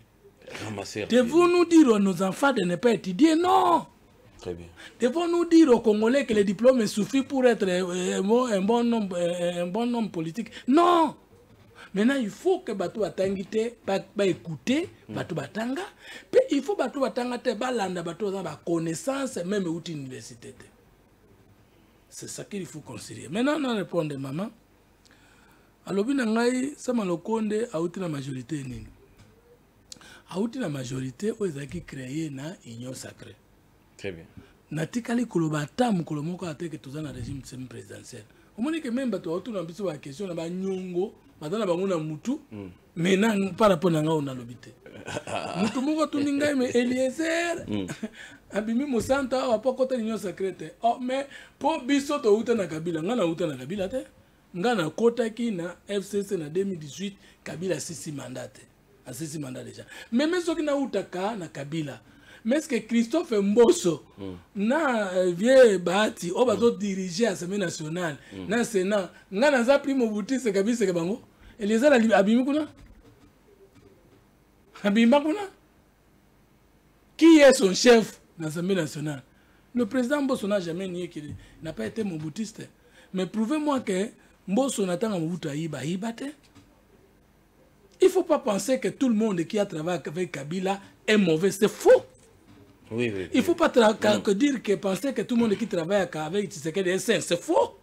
Devons-nous dire à nos enfants de ne pas étudier? Non. Très bien. Devons-nous dire aux Congolais que le diplôme suffit pour être un bon homme politique? Non. Maintenant, il faut que Batou Batangite ba écouter, Batou Batanga. Puis il faut Batou Batanga te balanda Batou ba connaissance même à l'université. C'est ça qu'il faut considérer. Maintenant, on répond de maman. Alors, binangai sama lokonde a outi la majorité nini. Aouti la majorité aux qui créé na union sacrée. Très bien. Natikali kolobata mukolomoko ateke toza na régime présidentiel. Au moins que même bato auto na biso ba question na ba nyongo, badana bango na mutu, mais na par rapport na nga on a lobité. Mutu moko tuninga mais Eliezer. Abimi Mosanta wa pokota union sacrée. Oh mais po biso to uta na Kabila, nga na uta na Kabila te. Nga na kota ki na FCC na 2018 Kabila 6 mandats. À ce mandat déjà. Mais même ceux qui n'ont pas na Kabila. Mais est-ce que Christophe Mbosso na vieux Bahati on va diriger l'Assemblée nationale na Sénat nga na za primo buti se kabisa ke bango et les ala abimi kuna qui est son chef de l'Assemblée nationale? Le président Mbosso n'a jamais nié qu'il n'a pas été moboutiste. Mais prouvez-moi que Mbosso n'a pas Mobutu aïba te. Il ne faut pas penser que tout le monde qui a travaillé avec Kabila est mauvais. C'est faux. Oui, oui. Il ne faut pas dire que penser que tout le monde qui travaille avec Tshisekedi est sain. C'est faux.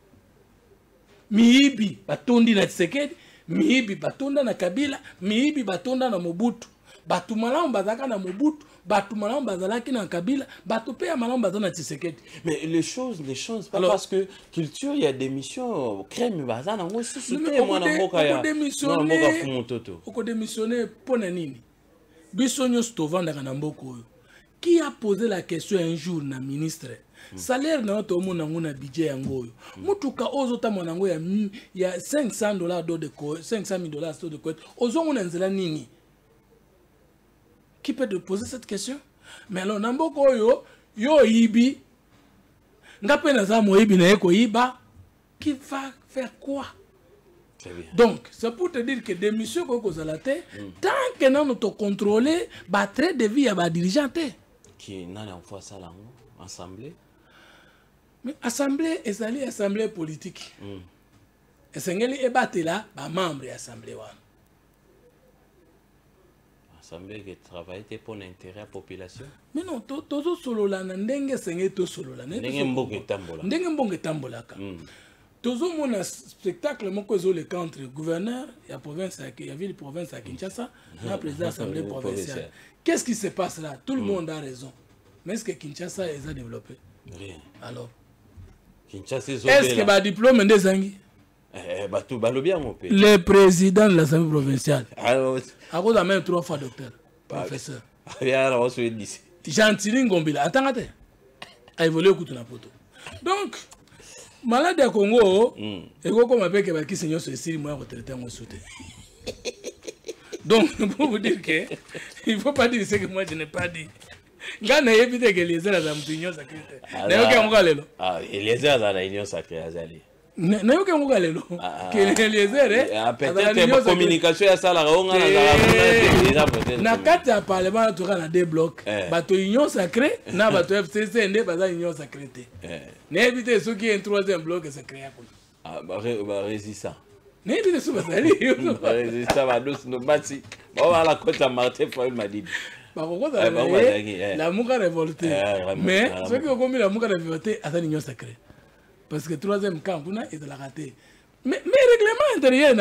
Miibi batondi na Tshisekedi, miibi batonda na Kabila, miibi batonda na Mobutu. Batu malamu bazaka na Mobutu, batu malamu bazalaki na Kabila, batu pe malamu bazana na Tshisekedi. Mais les choses pas alors, parce que culture il y a des missions crème bazana ngo susute moi na mboka ya na mboka fumototo. Oko démissionner pona nini? Bisonyo stovanda kana mboko oyo. Qui a posé la question un jour na ministre? Salaire na to mona ngona budget yango oyo. Mutuka ozota mona ngo ya $500 de ko $500,000 de ko. Ozongo na nzela nini? Qui peut te poser cette question? Mais alors, Namboko yo ibi, ngape na za mo ibi na eko iba, qui va faire quoi? Donc, c'est pour te dire que des missions qu'on a tant que nous te contrôler, bah très de vie à bah dirigeante. qui n'a en fois ça là, assemblée. Mais assemblée, ezali assemblée politique. Esengeli ebate là, ba membre de l'assemblée wana. Assemblée qui travaille pour l'intérêt de la population. Mais non, tozo solola na ndenge senge to solola. Ndenge mbonge tambola. Ndenge mbonge tambola ka. Tozo mona spectacle moko zo le contre gouverneur ya province ya ville province à Kinshasa, na président de l'assemblée provinciale. Qu'est-ce qui se passe là? Tout le monde a raison. Mais est-ce que Kinshasa est développé? Rien. Alors Kinshasa est-ce que ba diplôme ndezangi? Le président de l'Assemblée provinciale. À cause de même 3 fois docteur, professeur. Gentili Ngombila, attends, a évolué au coup de la photo. Donc, malade à Congo, et comme appelle que qui seigneur se siri moi retraité moi sauté. Donc, pour vous dire que il ne faut pas dire ce que moi je n'ai pas dit. Gana éviter que les ailes à la union sacrée. Ah, les ailes à la union sacrée, Azali. Nayoka ngoka lelo que Eliezer peut-être communication ya sala ronga na kati ya parlement to kana deux blocs bato union sacrée na bato FCC ndé baza union sacrée te na éviter ceux qui un troisième bloc se créer ah ba résistant na éviter ceux bazali résistant ba dos no bati on va la côte à Martin Foy Madidi la muka révolté mais ceux qui ont commis la muka révolté à union sacrée. Parce que troisième camp, on a été raté. Mais règlement intérieur, il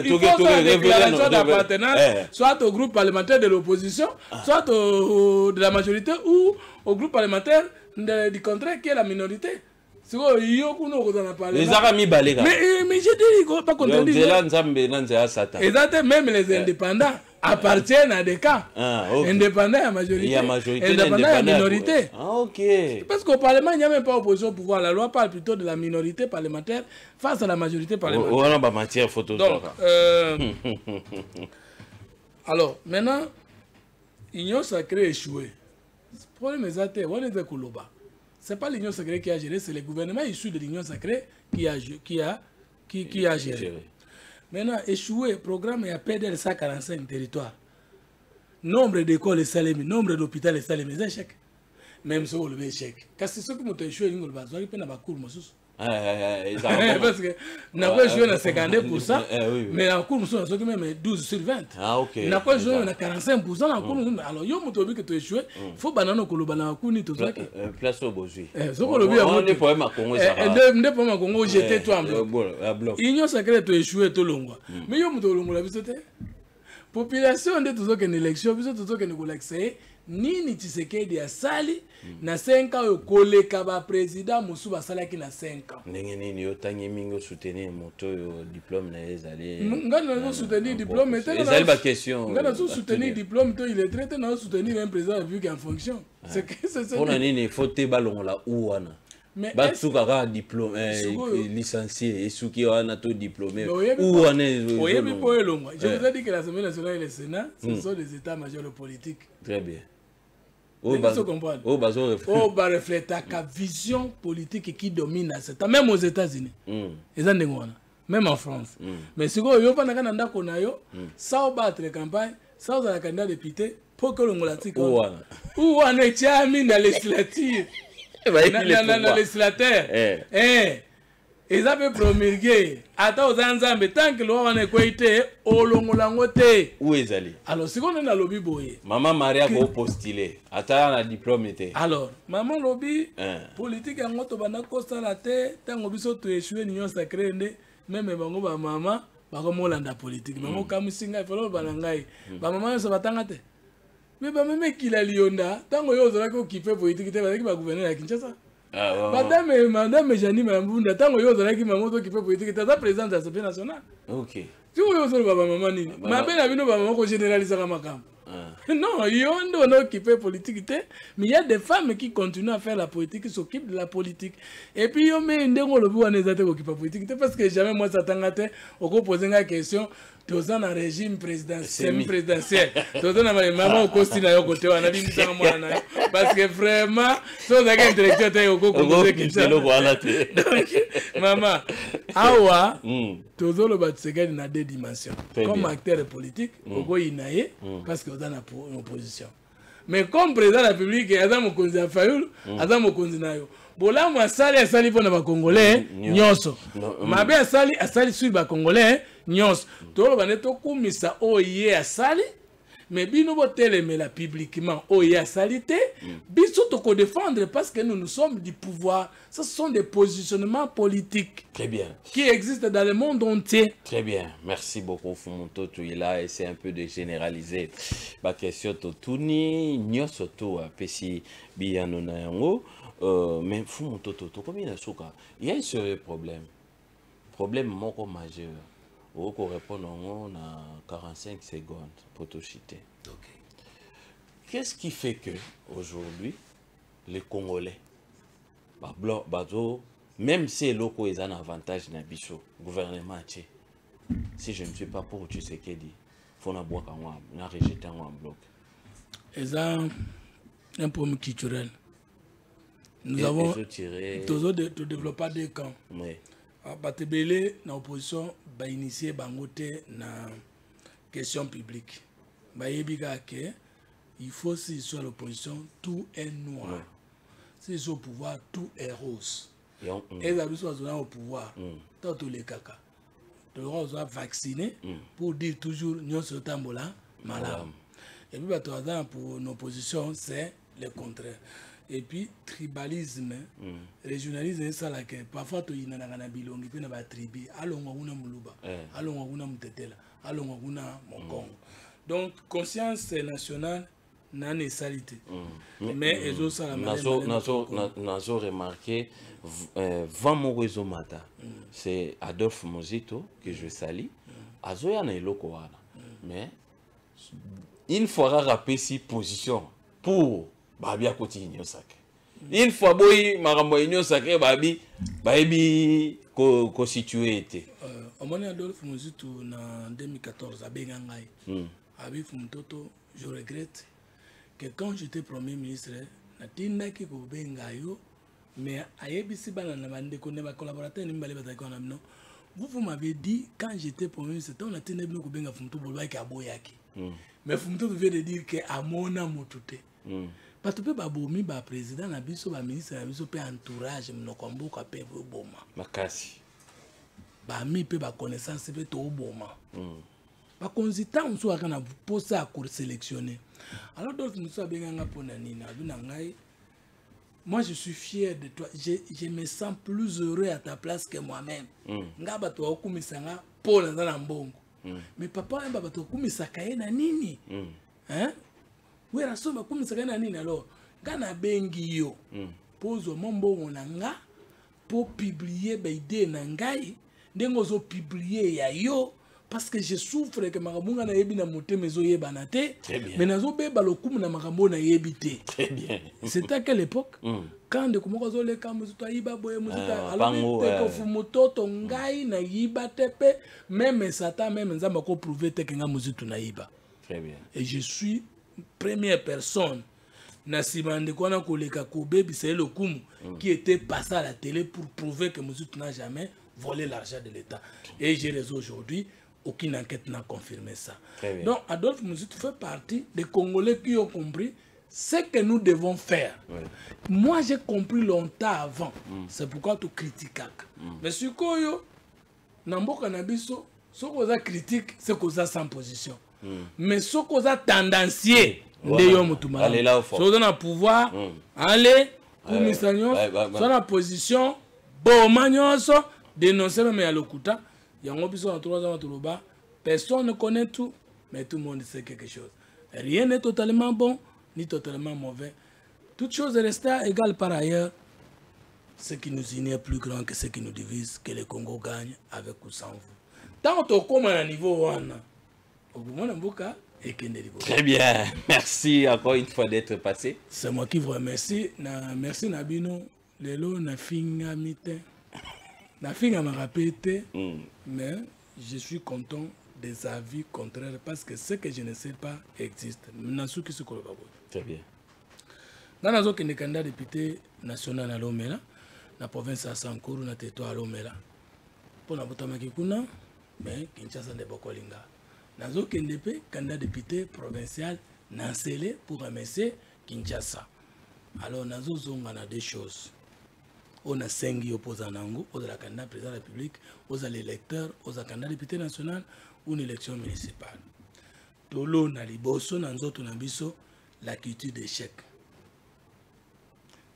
faut faire une déclaration d'appartenance, soit au groupe parlementaire de l'opposition, soit de la majorité, ou au groupe parlementaire du contraire qui est la minorité. Les Aramis Baléga. Mais je dis, pas contredire. Exactement, même les indépendants appartiennent à des camps. Indépendants à majorité. Indépendants à minorité. Parce qu'au Parlement, il n'y a même pas opposition au pouvoir. La loi parle plutôt de la minorité parlementaire face à la majorité parlementaire. Donc, alors, maintenant, l'Union sacrée échouée. Le problème est que ce n'est pas l'Union sacrée qui a géré, c'est le gouvernement issu de l'Union sacrée qui a géré. Maintenant, échoué, programme il y a PDL 145 territoires. Nombre d'écoles est salémi, nombre d'hôpitaux est salémi, c'est échec. Même si on le échec. Parce que ceux qui ont échoué, ils ont besoin de cours. Parce que nous avons joué à 52%, mais la cour nous avons même 12 sur 20. Nous avons joué à 45%, alors il faut que tu échoues, il faut que tu aies place au Bozu. On est pour ma Congo, j'étais toi en bloc. L'Union sacrée tu échoué tout le monde. Mais il faut que la population de tous les élections, tous les élections, Nini Tshisekedi ya sali na 5 ans koleka ba président Musuba salaki na 5 ans. Nini yotangi mingo soutenir moto diplôme na ezali. Ngana no soutenir diplôme mais ezali ba question. Ngana so soutenir diplôme to il est traité na soutenir un président vu qu'en fonction. C'est que c'est on a nini faut te balongola ouana. Mais Batsukara diplôme licencié et Suki wana to diplômé ou on est je vous ai dit que l'Assemblée nationale et le Sénat ce sont des états-majors politiques. Très bien. On va refléter la vision politique qui domine à cet même aux États-Unis. Même en France. Mais si vous avez pas de candidat, ça va battre la campagne, ça va être candidat député pour que l'on l'attire. Ou on est mis dans la législature. Dans le législateur. Ils avaient promulgué. Attends, tant que l'on a été au long langoté. Où est allé? Alors, si on est dans le lobby boy. Maman Maria a postulé. Attends, la diplôme était. Alors, maman lobby politique en moto bana costa la terre. Tant que biso tu échoué l'union sacrée même bango ba maman ba comme Hollande politique. Maman comme singa felo banangai. Ba maman ça va tangate. Mais ba même qu'il a lionda. Tant que yo zora ko kipe politique te ba ki ba gouverner à Kinshasa. Madame Jani Mambunda, tant que vous avez qui maman qui fait politique, tu es président de l'Assemblée nationale. Ok. Si vous avez maman, ma belle amie, maman qui généralise la macam. Non, il y a un homme qui fait politique, mais il y a des femmes qui continuent à faire la politique, qui s'occupent de la politique. Et puis, il y a un homme qui fait politique, parce que jamais moi, ça t'a on peut poser une question. toza na régime semi-présidentiel toza na maman okosti na yo kote wana bimisaka mwana na yo parce que vraiment tozaka intellectuel te okokomose kinshasa donc mama awa tozoloba Tshisekedi na deux dimensions comme acteur politique okoyina ye parce que oza na opposition mais comme président de la République aza mokonzi ya fayulu aza mokonzi na yo bolamu asali mpo na bakongolais nyonso mabe asali sui bakongolais nyonso toloba nde tokumisa oyo ye asali mais bino botelemela publiquement oyo ye asali te biso tokodéfendre parce que nous sommes du pouvoir. Ce sont des positionnements politiques très bien qui existent dans le monde entier. Très bien, merci beaucoup Fumunto. Tu es là, essaie un peu de généraliser ma question totuni nyonso to pesi biyano na yango. Mais Fumunto to combien de souka? Il y a un sérieux problème moko majeur. Ou qu'on répond on a 45 secondes pour tout citer. Okay. Qu'est-ce qui fait que aujourd'hui les Congolais, même si locaux ils ont un avantage dans le gouvernement, si je ne suis pas pour Tshisekedi, il faut rejeter en bloc. Ils ont un problème culturel. Nous avons toujours développé des camps. Oui. Batebele na opposition ba initier bangote na question publique. Ba yebiga ke il faut si sur l'opposition tout est noir. Si sur au pouvoir tout est rose. Et la biso azona au pouvoir. Tout les kaka. De rose va vacciner pour dire toujours nyon se tambola malam. Et puis bato azana pour une opposition c'est le contraire. Et puis tribalisme, régionalisme ça là que parfois tu y na bilongi pe na ba tribu alonga kuna muluba alonga kuna mutetela alonga kuna mokongo. Donc conscience nationale n'a nécessité. Mais ezo ça la nazo remarqué Van Morezo Mata. C'est Adolphe Mozito que je salue. Azo ya na eloko wana. Mais une fois rappelé si position pour Babia Koti Union Sacré. Une fois boy marambo Union Sacré babi ko situé était. Omoni Adolphe Mozito en 2014 à Bengangai. Abi Fumtoto, je regrette que quand j'étais premier ministre, na tindaki ko bengayo mais ayebisi bana na bande ko ne ba collaborateur ni mbale bataki na mno. Vous m'avez dit quand j'étais premier ministre, on a tindaki ko benga Fumto bolwa ki aboyaki. Mais Fumto vient de dire que amona motute. Parce que babomi ba président na biso ba ministre na biso pe entourage mnokomboka pe boma makasi ba mi pe ba connaissance pe to boma ba konzita on soit kana poser à cour sélectionner. Alors d'autres nous soit bien nga pona nina bina ngai. Moi je suis fier de toi, je me sens plus heureux à ta place que moi-même. Nga bato okumisa nga pona na mbongo. Mais papa ba bato okumisa kaye na nini? Hein? Oui, la somme comme ça nini alors kana bengi yo pozo mombo nga pour publier ba idée na ngai ndengo zo publier ya yo parce que je souffre que makambo na yebi na motema zo yeba na te mais nazo beba lokumu na makambo na yebi te. Très bien. C'était à quelle époque quand de komoko zo le kambo zo iba boye muzuta alors te ko fumototo ngai na yiba tepe même satan même nzamba ko prouver te nga muzutu na yiba. Très bien. Et je suis première personne Nassimande Kwana Koleka Kobe Bisele Koum qui était passé à la télé pour prouver que Mouzoutou n'a jamais volé l'argent de l'État. Et j'ai raison aujourd'hui, aucune enquête n'a confirmé ça. Donc Adolphe Mouzoutou fait partie des Congolais qui ont compris ce que nous devons faire. Moi j'ai compris longtemps avant. C'est pourquoi tu critiques. Mais ce que Namboka Nabiso, ce qu'on a critique, c'est qu'on a sans position. Mais ce qu'on a tendancier, allez là au fond. Soit dans le pouvoir, allez, commissaire, soit dans la position, bon manioso, dénoncer même à l'okuta. Il y a un épisode en 3 ans tout bas. Personne ne connaît tout, mais tout le monde sait quelque chose. Rien n'est totalement bon, ni totalement mauvais. Toute chose reste égale par ailleurs. Ce qui nous unit est plus grand que ce qui nous divise, que le Congo gagne avec ou sans vous. Tant qu'on commence à niveau 1, très bien, merci encore une fois d'être passé. C'est moi qui vous remercie. Merci Nabino. Lelo na finga mite. Na finga m'a répété. Mais je suis content des avis contraires parce que ce que je ne sais pas existe. Très bien. Dans la zone qui est candidat député national à Lomela, la province à Sankuru, na territoire à Lomela. Pour la Botamakikuna, mais Kinshasa de Bokolinga. Nazo Kendepe, candidat député provincial Nansele pour MSC Kinshasa. Alors, Nazo Zonga a des choses. On a 5 opposants Nango, on a la candidat président de la République, on a l'électeur, on a candidat député national ou une élection municipale. Tolo na liboso nanzo tunabiso la culture d'échec.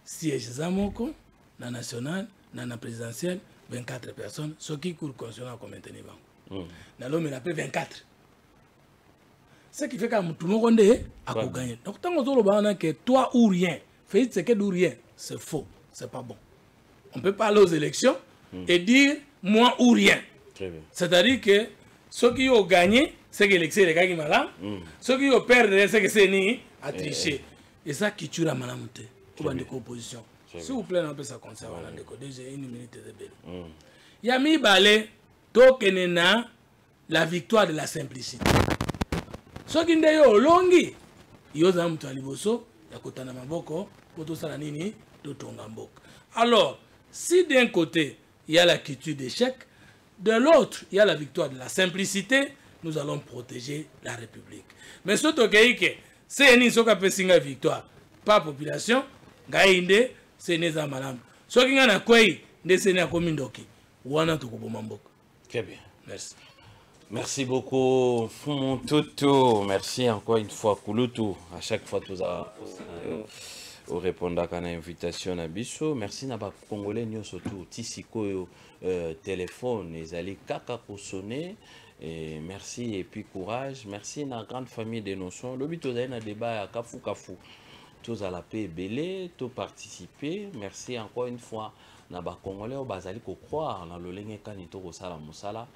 Siège Zamoko, na national, na présidentiel, 24 personnes, ce qui court conscient comme maintenir. Dans l'homme, il a 24. Ce qui fait que tout le monde a gagné. Donc, tant qu'on a que toi ou rien, fait ce que ou rien, c'est faux, c'est pas bon. On peut parler aux élections et dire moi ou rien. C'est-à-dire que ceux qui ont gagné, c'est que l'élection est gagné malin. Ceux qui ont perdu, c'est que c'est ni à tricher. Et ça qui tue la malamouté. Ou en opposition. S'il vous plaît, on peut ça conserver. Déjà une minute de belle. Yami Balé, tokenena la victoire de la simplicité. Ceux qui ont longi, ils ont mutu aliboso, yakotana maboko, poto salanini, dotonga mboko. Alors, si d'un côté, il y a la culture d'échec, de l'autre, il y a la victoire de la simplicité, nous allons protéger la République. Mais ce que c'est une soka victoire, pas population, gaïnde, c'est une malam. Ce qui est quoi, c'est une communauté. Très bien. Merci. Merci beaucoup, Fumontoto. Merci encore une fois, Kulutu. À chaque fois, tu as répondre à une invitation à Bisso. Merci à Congolais, surtout, Tissiko, téléphone, les alliés kaka sonner. Et merci et puis courage. Merci à la grande famille de notions. Le but est un débat à Kafu Kafu. Tous à la paix belé, tous participer. Merci encore une fois. Na ba Congolais au bazali ko croire na lolenge kanito ko sala musala.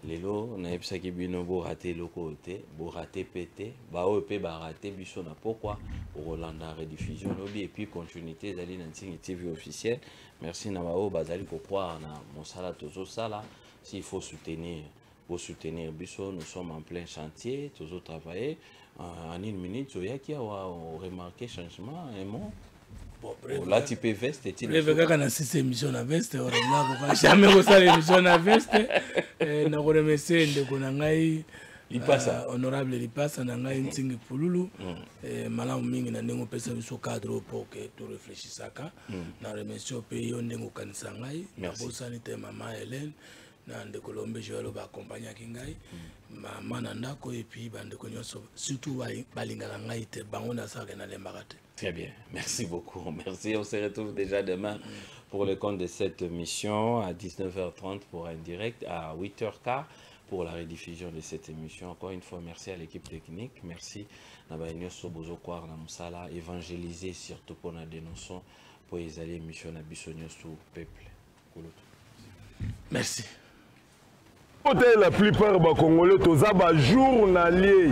Lelo na epsa ki bino bo raté loko te, bo raté pété, ba o pe ba raté biso na pourquoi pour Rolanda rediffusion lobby et puis continuité zali na TV officielle. Merci na ba o bazali ko croire na musala tozo sala. S'il faut soutenir, pour soutenir biso, nous sommes en plein chantier, toujours travailler. En une minute, il y a qui a remarqué changement, un mot. Là, tu peux veste et tu peux. Je vais faire cette émission à veste. Jamais vous savez l'émission à veste. Nous remercions Ndekonangai, honorable Lipasa, Nangai Ntingi Pululu. Malam mingi na nengo pesa biso cadre pour que tu réfléchisses à ça. Nous remercions pays Ndengo Kansangai. Merci. Sanité Maman Hélène. Nande Colombe Joël va accompagner Kingai. Maman Nandako et puis Bandeko Nyoso. Surtout Balingala Ngaite, Bangonda Sarena Lembarate. Très bien, merci beaucoup. Merci, on se retrouve déjà demain pour le compte de cette émission à 19h30 pour un direct, à 8h15 pour la rediffusion de cette émission. Encore une fois, merci à l'équipe technique. Merci Nabaïnyo Sobozo Kwar Namusala, évangéliser surtout pour la dénonçon pour les alliés mission à Bissonio sous peuple. Merci. La plupart des Congolais, tous les journaliers.